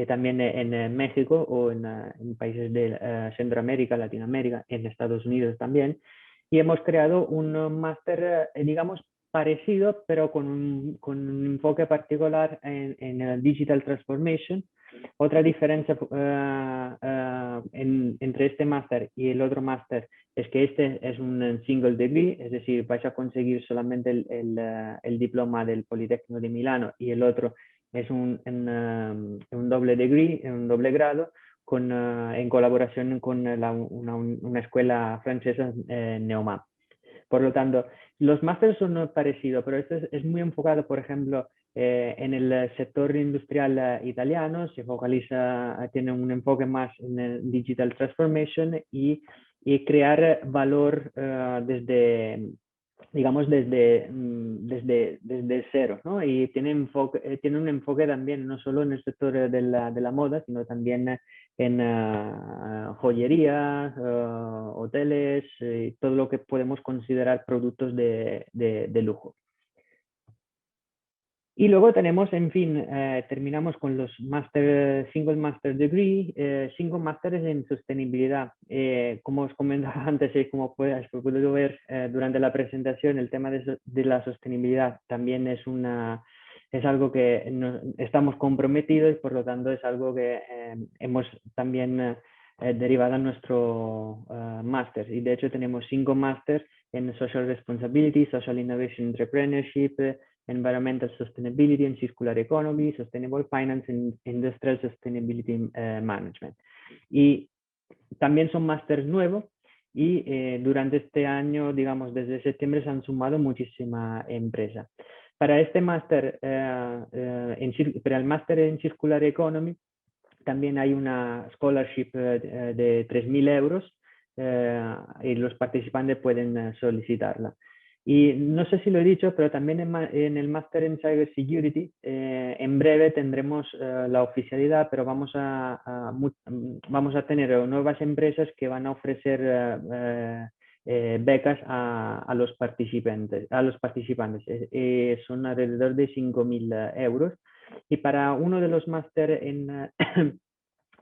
también en México o en países de Centroamérica, Latinoamérica, en Estados Unidos también, y hemos creado un máster, digamos, parecido, pero con un enfoque particular en el Digital Transformation. Otra diferencia entre este máster y el otro máster es que este es un single degree, es decir, vais a conseguir solamente el diploma del Politécnico de Milano, y el otro es un doble degree, un doble grado, en colaboración con una escuela francesa, Neoma. Por lo tanto, los másteres son parecidos, pero este es muy enfocado, por ejemplo, en el sector industrial italiano, se focaliza, tiene un enfoque más en el digital transformation y crear valor digamos, desde cero, ¿no? Y tiene un enfoque también no solo en el sector de la moda, sino también en joyería, hoteles, todo lo que podemos considerar productos de lujo. Y luego tenemos, en fin, terminamos con los single master degree, 5 másteres en sostenibilidad. Como os comentaba antes y como has podido ver durante la presentación, el tema de la sostenibilidad también es algo que estamos comprometidos, y por lo tanto es algo que hemos también derivado a nuestro máster. Y de hecho tenemos 5 másteres en Social Responsibility, Social Innovation Entrepreneurship, Environmental Sustainability and Circular Economy, Sustainable Finance and Industrial Sustainability Management. Y también son másteres nuevos y durante este año, digamos, desde septiembre se han sumado muchísimas empresas. Para este máster, para el máster en Circular Economy, también hay una scholarship de 3.000 euros y los participantes pueden solicitarla. Y no sé si lo he dicho, pero también en el máster en Cybersecurity, en breve tendremos la oficialidad, pero vamos a tener nuevas empresas que van a ofrecer becas a los participantes. Son alrededor de 5.000 euros. Y para uno de los máster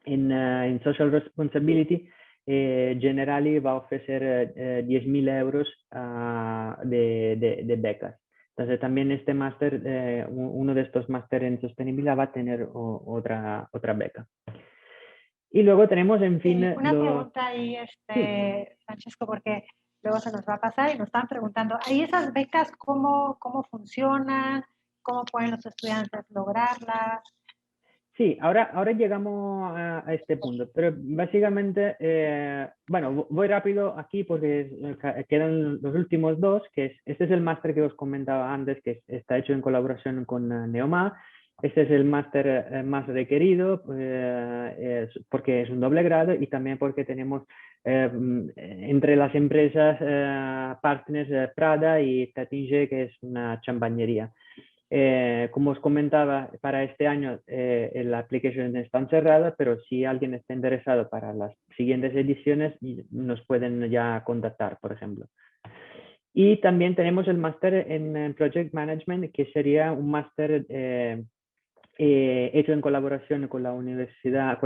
en Social Responsibility, Generali va a ofrecer 10.000 euros de becas. Entonces también este máster, uno de estos máster en sostenibilidad va a tener otra beca. Y luego tenemos, en fin... Una pregunta ahí, sí. Francesco, porque luego se nos va a pasar y nos están preguntando, ¿ahí esas becas cómo funcionan? ¿Cómo pueden los estudiantes lograrlas? Sí, ahora llegamos a este punto, pero básicamente, bueno, voy rápido aquí porque quedan los últimos dos, este es el máster que os comentaba antes, que está hecho en colaboración con Neoma, Este es el máster más requerido porque es un doble grado y también porque tenemos entre las empresas partners Prada y Tatinge, que es una champañería. Como os comentaba, para este año la application está cerrada, pero si alguien está interesado para las siguientes ediciones, nos pueden ya contactar, por ejemplo. Y también tenemos el máster en Project Management, que sería un máster hecho en colaboración con la Universidad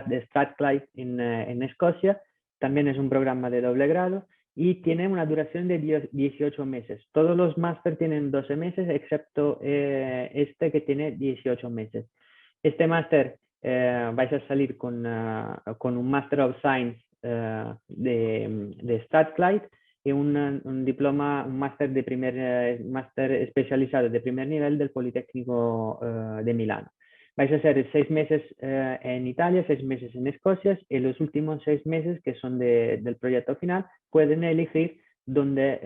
de Strathclyde en Escocia. También es un programa de doble grado y tiene una duración de 18 meses. Todos los máster tienen 12 meses, excepto este que tiene 18 meses. Este máster vais a salir con un Master of Science de Strathclyde y un diploma, un máster máster especializado de primer nivel del Politécnico de Milano. Vais a hacer 6 meses en Italia, 6 meses en Escocia y los últimos 6 meses que son del proyecto final pueden elegir dónde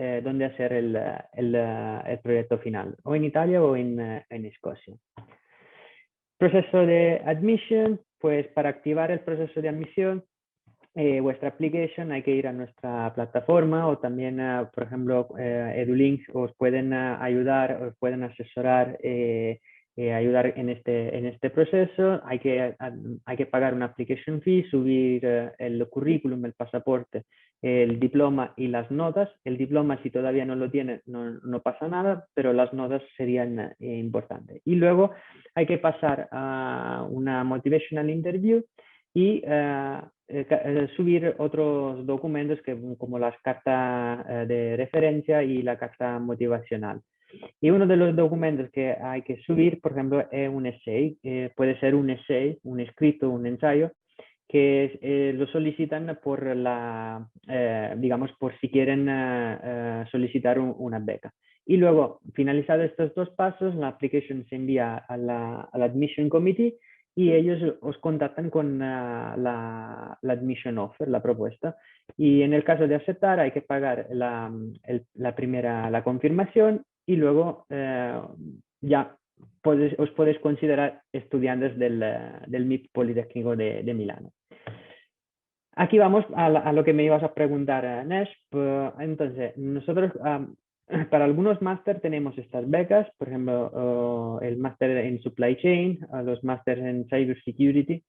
hacer el proyecto final, o en Italia o en Escocia. Proceso de admission, pues para activar el proceso de admisión, vuestra application hay que ir a nuestra plataforma o también, por ejemplo, EduLinks os pueden ayudar, os pueden asesorar, ayudar en este proceso. Hay que pagar una application fee, subir el currículum, el pasaporte, el diploma y las notas. El diploma, si todavía no lo tienes, no pasa nada, pero las notas serían importantes. Y luego hay que pasar a una motivational interview y subir otros documentos como las cartas de referencia y la carta motivacional. Y uno de los documentos que hay que subir, por ejemplo, es un essay. Puede ser un essay, un escrito, un ensayo, que lo solicitan digamos, por si quieren solicitar una beca. Y luego, finalizados estos dos pasos, la application se envía al Admission Committee y ellos os contactan con la admission offer, la propuesta. Y en el caso de aceptar hay que pagar la confirmación y luego ya os podéis considerar estudiantes del MIT Politécnico de Milano. Aquí vamos a lo que me ibas a preguntar, Nesh. Entonces, nosotros para algunos máster tenemos estas becas, por ejemplo, el máster en Supply Chain, los másteres en Cyber Security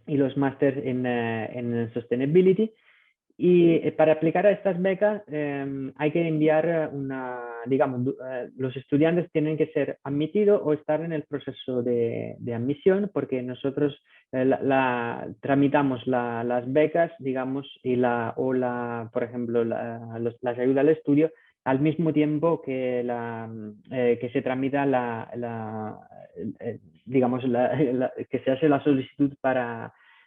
y los másteres en Sustainability. Y para aplicar a estas becas hay que enviar digamos, los estudiantes tienen que ser admitidos o estar en el proceso de admisión porque nosotros tramitamos las becas, digamos, por ejemplo, las ayudas al estudio al mismo tiempo que, que se tramita digamos, que se hace la solicitud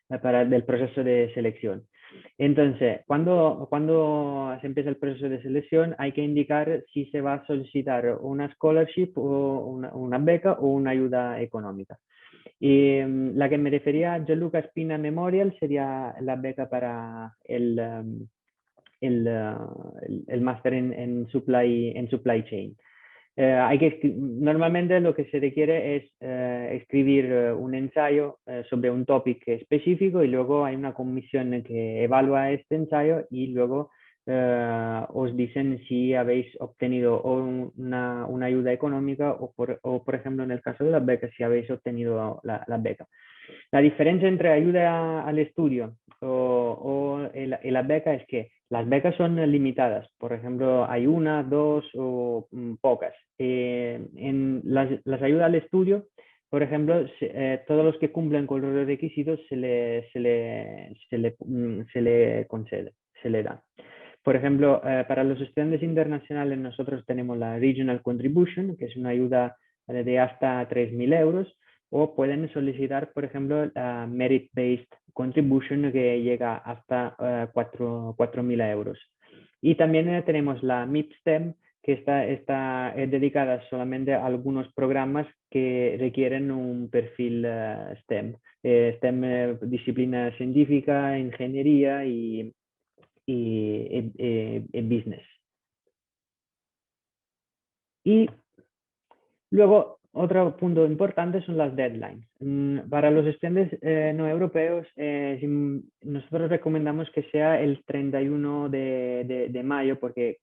del proceso de selección. Entonces, cuando se empieza el proceso de selección, hay que indicar si se va a solicitar una scholarship o una beca o una ayuda económica. Y la que me refería a Gianluca Spina Memorial sería la beca para el máster en supply chain. Normalmente lo que se requiere es escribir un ensayo sobre un topic específico y luego hay una comisión que evalúa este ensayo y luego os dicen si habéis obtenido una ayuda económica o por ejemplo, en el caso de la beca, si habéis obtenido la beca. La diferencia entre ayuda al estudio o la beca es que las becas son limitadas. Por ejemplo, hay una, dos o pocas. En las ayudas al estudio, por ejemplo, todos los que cumplen con los requisitos se le concede, se le da. Por ejemplo, para los estudiantes internacionales nosotros tenemos la Regional Contribution, que es una ayuda de hasta 3.000 euros, o pueden solicitar, por ejemplo, la Merit-Based Contribution, que llega hasta 4.000 euros. Y también tenemos la MIP-STEM, que está dedicada solamente a algunos programas que requieren un perfil STEM. STEM, disciplina científica, ingeniería y business. Y Luego, otro punto importante son las deadlines. Para los estudiantes no europeos, nosotros recomendamos que sea el 31 de mayo, porque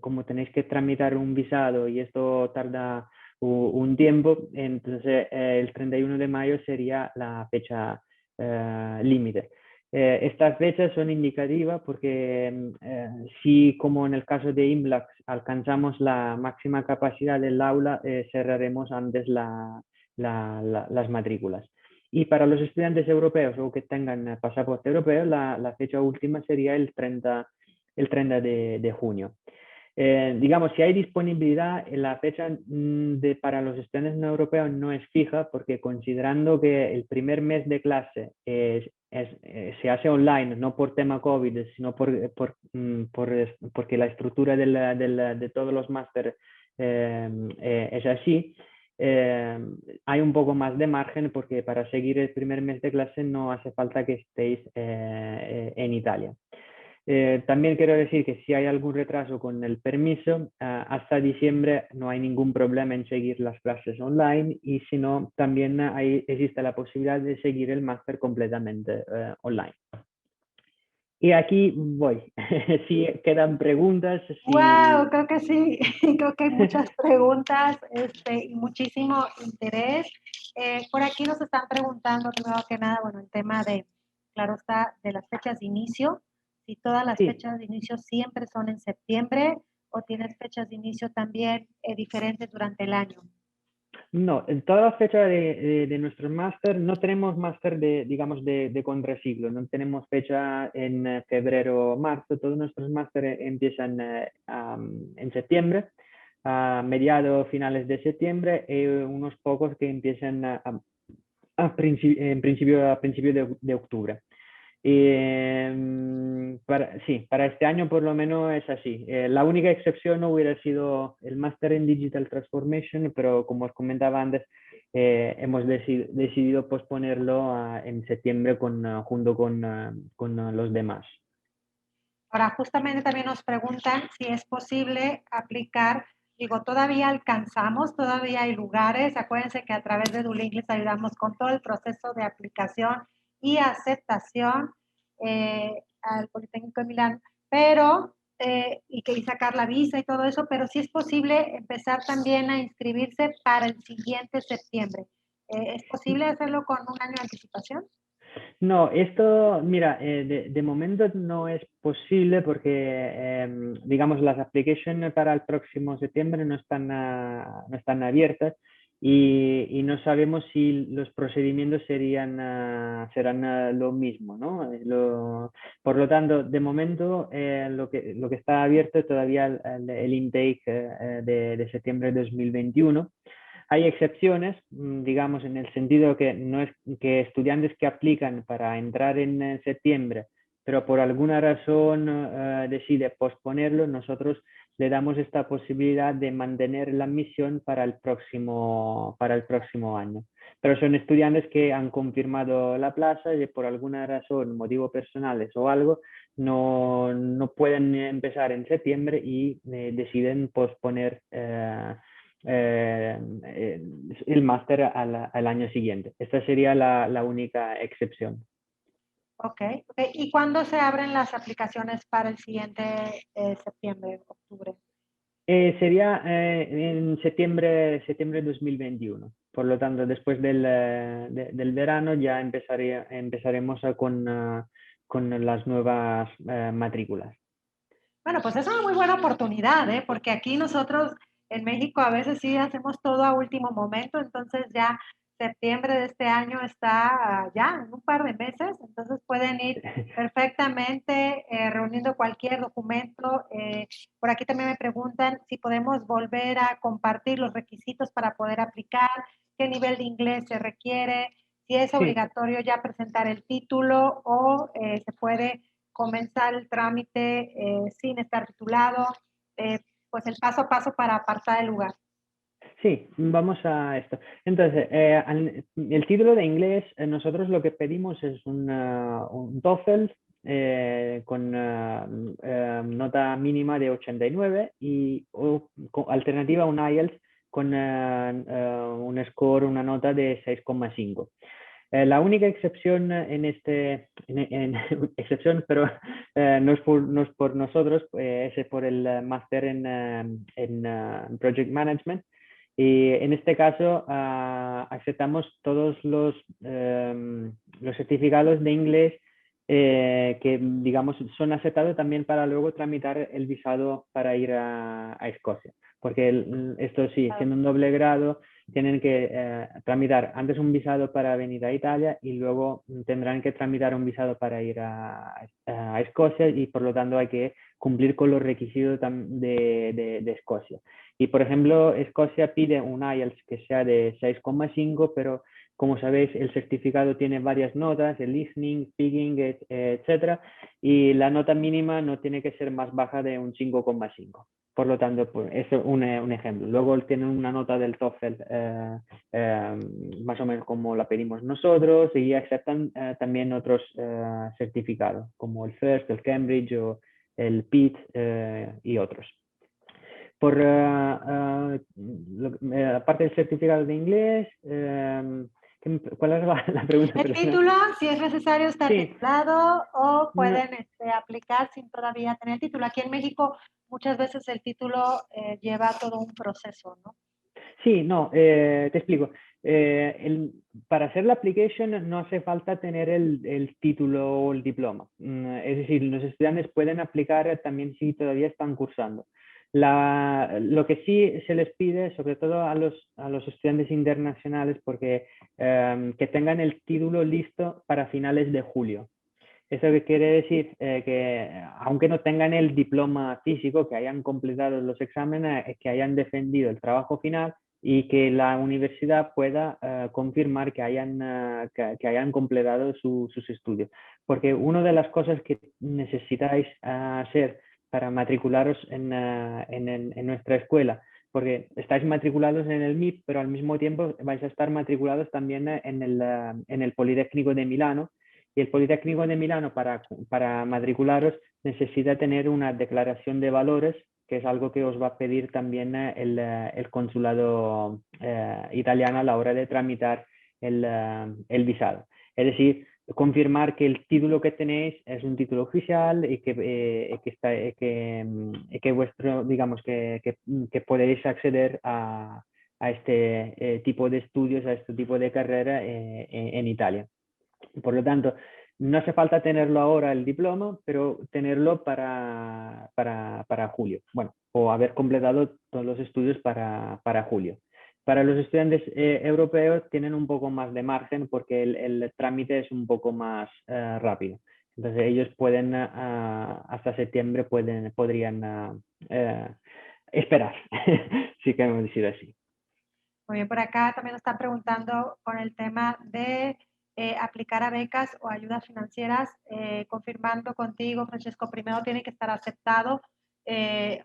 como tenéis que tramitar un visado y esto tarda un tiempo, entonces el 31 de mayo sería la fecha límite. Estas fechas son indicativas porque si, como en el caso de IMLAX, alcanzamos la máxima capacidad del aula, cerraremos antes las matrículas. Y para los estudiantes europeos o que tengan pasaporte europeo, la fecha última sería el 30 de junio. Digamos, si hay disponibilidad, la fecha para los estudiantes no europeos no es fija porque considerando que el primer mes de clase se hace online, no por tema COVID, sino porque la estructura de todos los másteres es así, hay un poco más de margen porque para seguir el primer mes de clase no hace falta que estéis en Italia. También quiero decir que si hay algún retraso con el permiso, hasta diciembre no hay ningún problema en seguir las clases online y si no, también existe la posibilidad de seguir el máster completamente online. Y aquí voy. Si quedan preguntas, Wow, creo que sí, creo que hay muchas preguntas y muchísimo interés. Por aquí nos están preguntando, primero que nada, bueno, el tema de, claro está, de las fechas de inicio, si todas las Sí. fechas de inicio siempre son en septiembre o tienes fechas de inicio también diferentes durante el año. No, en toda la fecha de nuestro máster no tenemos máster digamos, de contrasiglo, no tenemos fecha en febrero o marzo, todos nuestros másteres empiezan en septiembre, a mediados finales de septiembre y unos pocos que empiezan a principio de octubre. Sí, para este año por lo menos es así. La única excepción hubiera sido el máster en Digital Transformation, pero como os comentaba antes, hemos decidido posponerlo en septiembre junto con los demás. Ahora, justamente también nos preguntan si es posible aplicar, digo, todavía alcanzamos, todavía hay lugares, acuérdense que a través de Duolingo les ayudamos con todo el proceso de aplicación y aceptación al Politécnico de Milán, pero, y sacar la visa y todo eso, pero sí es posible empezar también a inscribirse para el siguiente septiembre. ¿Es posible hacerlo con un año de anticipación? No, esto, mira, de momento no es posible porque, digamos, las applications para el próximo septiembre no están abiertas y no sabemos si los procedimientos serán lo mismo, ¿no? Por lo tanto, de momento, lo que está abierto es todavía el intake de septiembre de 2021. Hay excepciones, digamos, en el sentido que no es que estudiantes que aplican para entrar en septiembre, pero por alguna razón decide posponerlo, nosotros le damos esta posibilidad de mantener la admisión para el próximo año. Pero son estudiantes que han confirmado la plaza y por alguna razón, motivos personales o algo, no pueden empezar en septiembre y deciden posponer eh, el máster al año siguiente. Esta sería la única excepción. Ok, ok. ¿Y cuándo se abren las aplicaciones para el siguiente septiembre, octubre? Sería en septiembre de 2021. Por lo tanto, después del verano ya empezaremos con las nuevas matrículas. Bueno, pues es una muy buena oportunidad, ¿eh? Porque aquí nosotros en México a veces sí hacemos todo a último momento, entonces ya septiembre de este año está ya en un par de meses, entonces pueden ir perfectamente reuniendo cualquier documento. Por aquí también me preguntan si podemos volver a compartir los requisitos para poder aplicar, qué nivel de inglés se requiere, si es Sí, obligatorio ya presentar el título o se puede comenzar el trámite sin estar titulado, pues el paso a paso para apartar el lugar. sí, vamos a esto. Entonces, el título de inglés, nosotros lo que pedimos es un TOEFL con nota mínima de 89 y alternativa un IELTS con un score, una nota de 6,5. La única excepción excepción, pero no es por nosotros, es por el máster en Project Management. Y en este caso aceptamos todos los certificados de inglés que, digamos, son aceptados también para luego tramitar el visado para ir a Escocia. Porque esto sí, siendo un doble grado, tienen que tramitar antes un visado para venir a Italia y luego tendrán que tramitar un visado para ir a Escocia y por lo tanto hay que cumplir con los requisitos de Escocia. Y por ejemplo, Escocia pide un IELTS que sea de 6,5, pero como sabéis, el certificado tiene varias notas, el listening, speaking, etcétera, y la nota mínima no tiene que ser más baja de un 5,5. Por lo tanto, pues, eso es un ejemplo. Luego tienen una nota del TOEFL más o menos como la pedimos nosotros y aceptan también otros certificados como el FIRST, el Cambridge o el PEAT y otros. Aparte del certificado de inglés, ¿cuál es la pregunta? El título, si es necesario estar Sí. titulado o No, pueden aplicar sin todavía tener el título. Aquí en México muchas veces el título lleva todo un proceso, ¿no? sí, no, te explico. Para hacer la application no hace falta tener el título o el diploma. Es decir, los estudiantes pueden aplicar también si todavía están cursando. Lo que sí se les pide, sobre todo a los estudiantes internacionales, porque que tengan el título listo para finales de julio. Eso que quiere decir que aunque no tengan el diploma físico, que hayan completado los exámenes, que hayan defendido el trabajo final y que la universidad pueda confirmar que hayan completado sus estudios. Porque una de las cosas que necesitáis hacer para matricularos en nuestra escuela, porque estáis matriculados en el MIP, pero al mismo tiempo vais a estar matriculados también en el Politécnico de Milano, y el Politécnico de Milano para matricularos necesita tener una declaración de valores, que es algo que os va a pedir también el consulado italiano a la hora de tramitar el visado. Es decir, confirmar que el título que tenéis es un título oficial y que vuestro, digamos, que podéis acceder a este tipo de estudios, a este tipo de carrera en Italia. Por lo tanto, no hace falta tenerlo ahora el diploma, pero tenerlo para julio. Bueno, o haber completado todos los estudios para julio. Para los estudiantes europeos tienen un poco más de margen porque el trámite es un poco más rápido. Entonces ellos pueden, hasta septiembre podrían esperar, si queremos decir así. Muy bien, por acá también nos están preguntando con el tema de aplicar a becas o ayudas financieras, confirmando contigo, Francesco, primero tiene que estar aceptado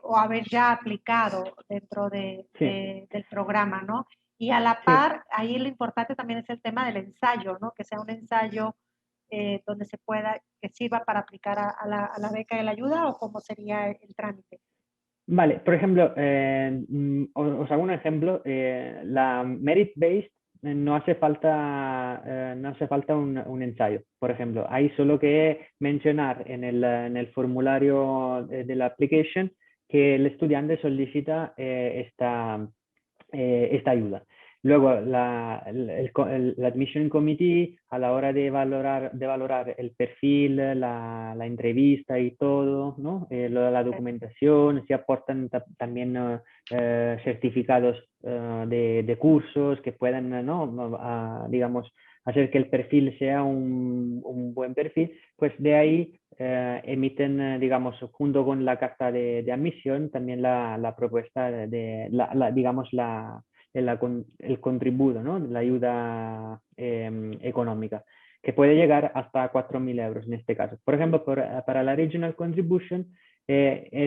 o haber ya aplicado dentro Sí, del programa, ¿no? Y a la sí. par, ahí lo importante también es el tema del ensayo, ¿no? Que sea un ensayo donde se pueda, que sirva para aplicar a la beca de la ayuda o cómo sería el trámite. Vale, por ejemplo, os hago un ejemplo. La merit-based no hace falta un ensayo. Por ejemplo, hay solo que mencionar en el formulario de la application que el estudiante solicita esta ayuda. Luego, la Admission Committee, a la hora de valorar el perfil, la entrevista y todo, ¿no? La documentación, si aportan también certificados de cursos que puedan, ¿no? Digamos, hacer que el perfil sea un buen perfil, pues de ahí emiten, digamos, junto con la carta de admisión, también la propuesta digamos, el contributo, ¿no? La ayuda económica, que puede llegar hasta 4.000 euros en este caso. Por ejemplo, para la Regional Contribution, hay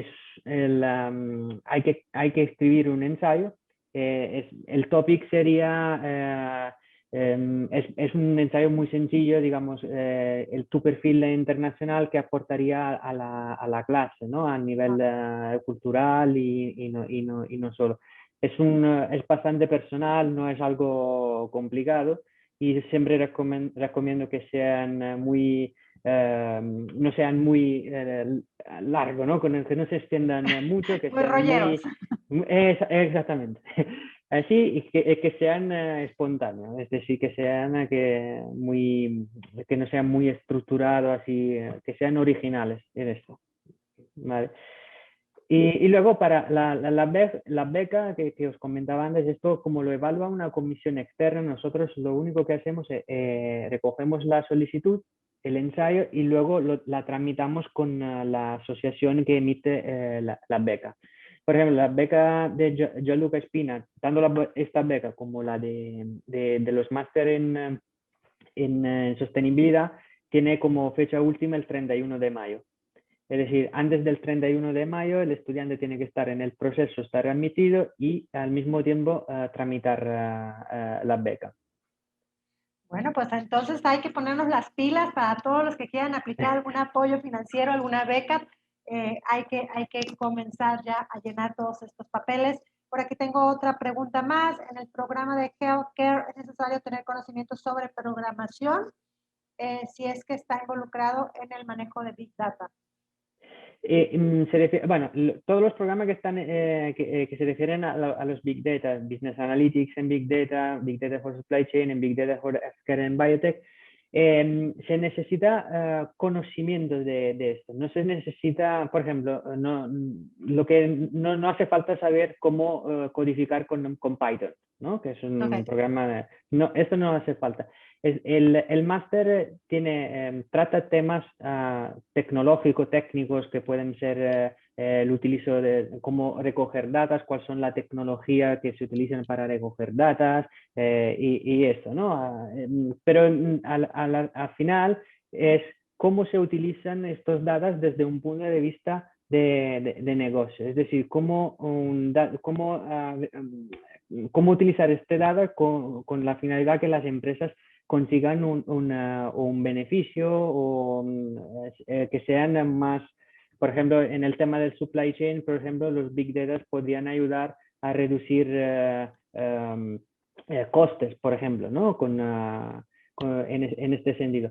que escribir un ensayo. El topic sería... es un ensayo muy sencillo, digamos, tu perfil internacional que aportaría a la clase, ¿no? A nivel cultural y no solo. es bastante personal, no es algo complicado y siempre recomiendo que sean no sean muy largos, ¿no? Que no se extiendan mucho, que Muy sean rolleros. exactamente. Así, y que sean espontáneos, es decir, que sean que no sean muy estructurados, así, que sean originales en esto. ¿Vale? Y luego para la beca que os comentaba antes, esto como lo evalúa una comisión externa, nosotros lo único que hacemos es recogemos la solicitud, el ensayo y luego la tramitamos con la asociación que emite la beca. Por ejemplo, la beca de Gianluca Espina, tanto esta beca como la de los máster en sostenibilidad, tiene como fecha última el 31 de mayo. Es decir, antes del 31 de mayo el estudiante tiene que estar en el proceso, estar admitido y al mismo tiempo tramitar la beca. Bueno, pues entonces hay que ponernos las pilas para todos los que quieran aplicar algún apoyo financiero, alguna beca. Hay que comenzar ya a llenar todos estos papeles. Por aquí tengo otra pregunta más. En el programa de Healthcare es necesario tener conocimientos sobre programación si es que está involucrado en el manejo de Big Data. Bueno, todos los programas que están que se refieren a los Big Data, Business Analytics en Big Data for Supply Chain, en Big Data for Healthcare en Biotech, se necesita conocimiento de esto. No se necesita, por ejemplo, lo que no hace falta saber cómo codificar con Python, ¿no? Que es un Okay. programa. No, esto no hace falta. El máster trata temas tecnológicos, técnicos que pueden ser el utilizo de cómo recoger datos, cuáles son la tecnología que se utilizan para recoger datos y eso, ¿no? Pero al final es cómo se utilizan estos datos desde un punto de vista de negocio, es decir, cómo utilizar este data con la finalidad que las empresas consigan un beneficio o que sean más, por ejemplo, en el tema del supply chain, por ejemplo, los big data podrían ayudar a reducir costes, por ejemplo, ¿no? En este sentido.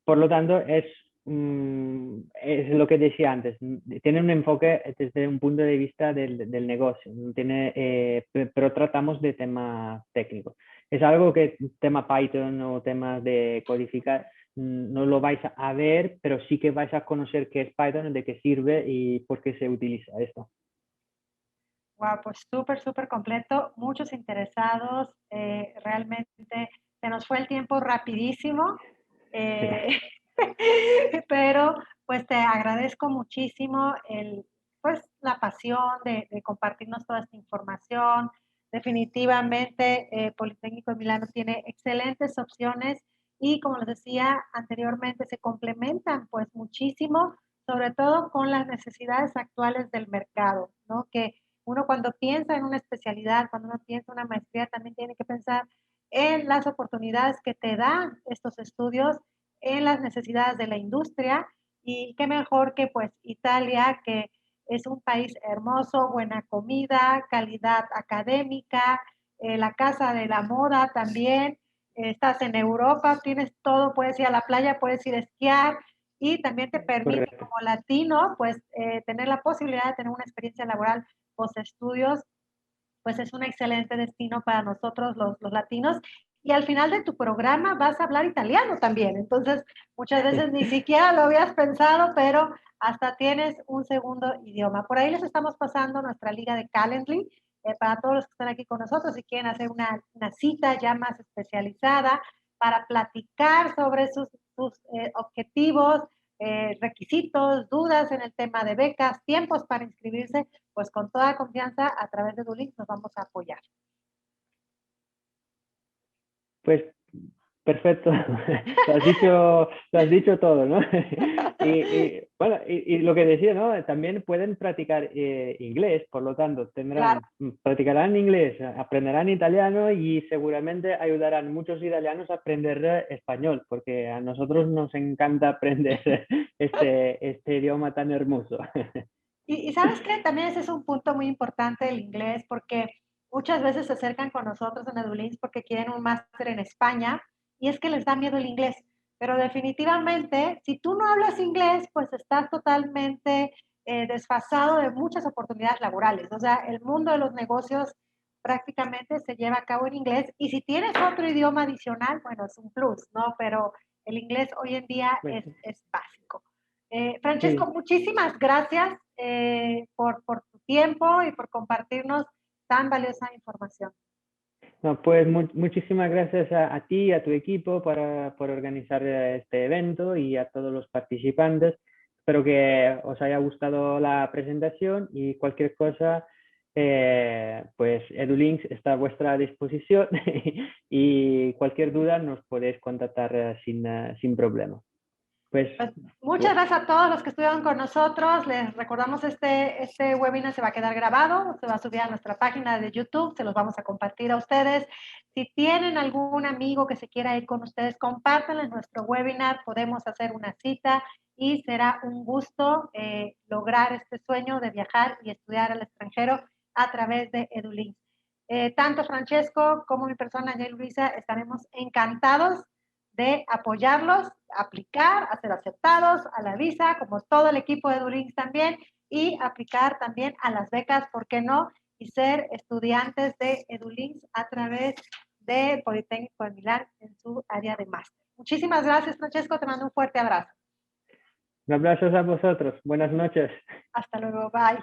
Por lo tanto, es lo que decía antes, tiene un enfoque desde un punto de vista del negocio, pero tratamos de tema técnico. Es algo que tema Python o temas de codificar no lo vais a ver, pero sí que vais a conocer qué es Python, de qué sirve y por qué se utiliza esto. Wow, pues súper, súper completo, muchos interesados, realmente se nos fue el tiempo rapidísimo, Sí. eh, pero pues te agradezco muchísimo pues, la pasión de compartirnos toda esta información. Definitivamente, Politécnico de Milano tiene excelentes opciones y como les decía anteriormente, se complementan pues muchísimo, sobre todo con las necesidades actuales del mercado, ¿no? Que uno cuando piensa en una especialidad, cuando uno piensa en una maestría, también tiene que pensar en las oportunidades que te dan estos estudios, en las necesidades de la industria y qué mejor que pues Italia, que es un país hermoso, buena comida, calidad académica, la casa de la moda también, estás en Europa, tienes todo, puedes ir a la playa, puedes ir a esquiar y también te permite Correcto. como latino pues tener la posibilidad de tener una experiencia laboral post estudios, pues es un excelente destino para nosotros los latinos. Y al final de tu programa vas a hablar italiano también. Entonces, muchas veces ni siquiera lo habías pensado, pero hasta tienes un segundo idioma. Por ahí les estamos pasando nuestra liga de Calendly para todos los que están aquí con nosotros y quieren hacer una cita ya más especializada para platicar sobre sus objetivos, requisitos, dudas en el tema de becas, tiempos para inscribirse, pues con toda confianza a través de Dulix nos vamos a apoyar. Pues perfecto, lo has dicho todo, ¿no? Bueno, y lo que decía, ¿no? También pueden practicar inglés, por lo tanto, Claro. practicarán inglés, aprenderán italiano y seguramente ayudarán muchos italianos a aprender español, porque a nosotros nos encanta aprender este idioma tan hermoso. Y sabes que también ese es un punto muy importante del inglés, porque muchas veces se acercan con nosotros en EduLinks porque quieren un máster en España y es que les da miedo el inglés. Pero definitivamente, si tú no hablas inglés, pues estás totalmente desfasado de muchas oportunidades laborales. O sea, el mundo de los negocios prácticamente se lleva a cabo en inglés y si tienes otro idioma adicional, bueno, es un plus, ¿no? Pero el inglés hoy en día Pues, es básico. Francesco, sí. muchísimas gracias por tu tiempo y por compartirnos tan valiosa información. No, pues muchísimas gracias a ti y a tu equipo por organizar este evento y a todos los participantes. Espero que os haya gustado la presentación y cualquier cosa, pues EduLinks está a vuestra disposición y cualquier duda nos podéis contactar sin problema. Pues, Pues, muchas gracias a todos los que estuvieron con nosotros. Les recordamos este webinar se va a quedar grabado, se va a subir a nuestra página de YouTube, se los vamos a compartir a ustedes. Si tienen algún amigo que se quiera ir con ustedes, compártanles nuestro webinar, podemos hacer una cita y será un gusto lograr este sueño de viajar y estudiar al extranjero a través de EduLinks. Tanto Francesco como mi persona, Jay Luisa, estaremos encantados de apoyarlos, aplicar, a ser aceptados a la visa, como todo el equipo de EduLinks también, y aplicar también a las becas, ¿por qué no? Y ser estudiantes de EduLinks a través del Politécnico de Milán en su área de máster. Muchísimas gracias, Francesco, te mando un fuerte abrazo. un abrazo a vosotros. Buenas noches. Hasta luego, bye.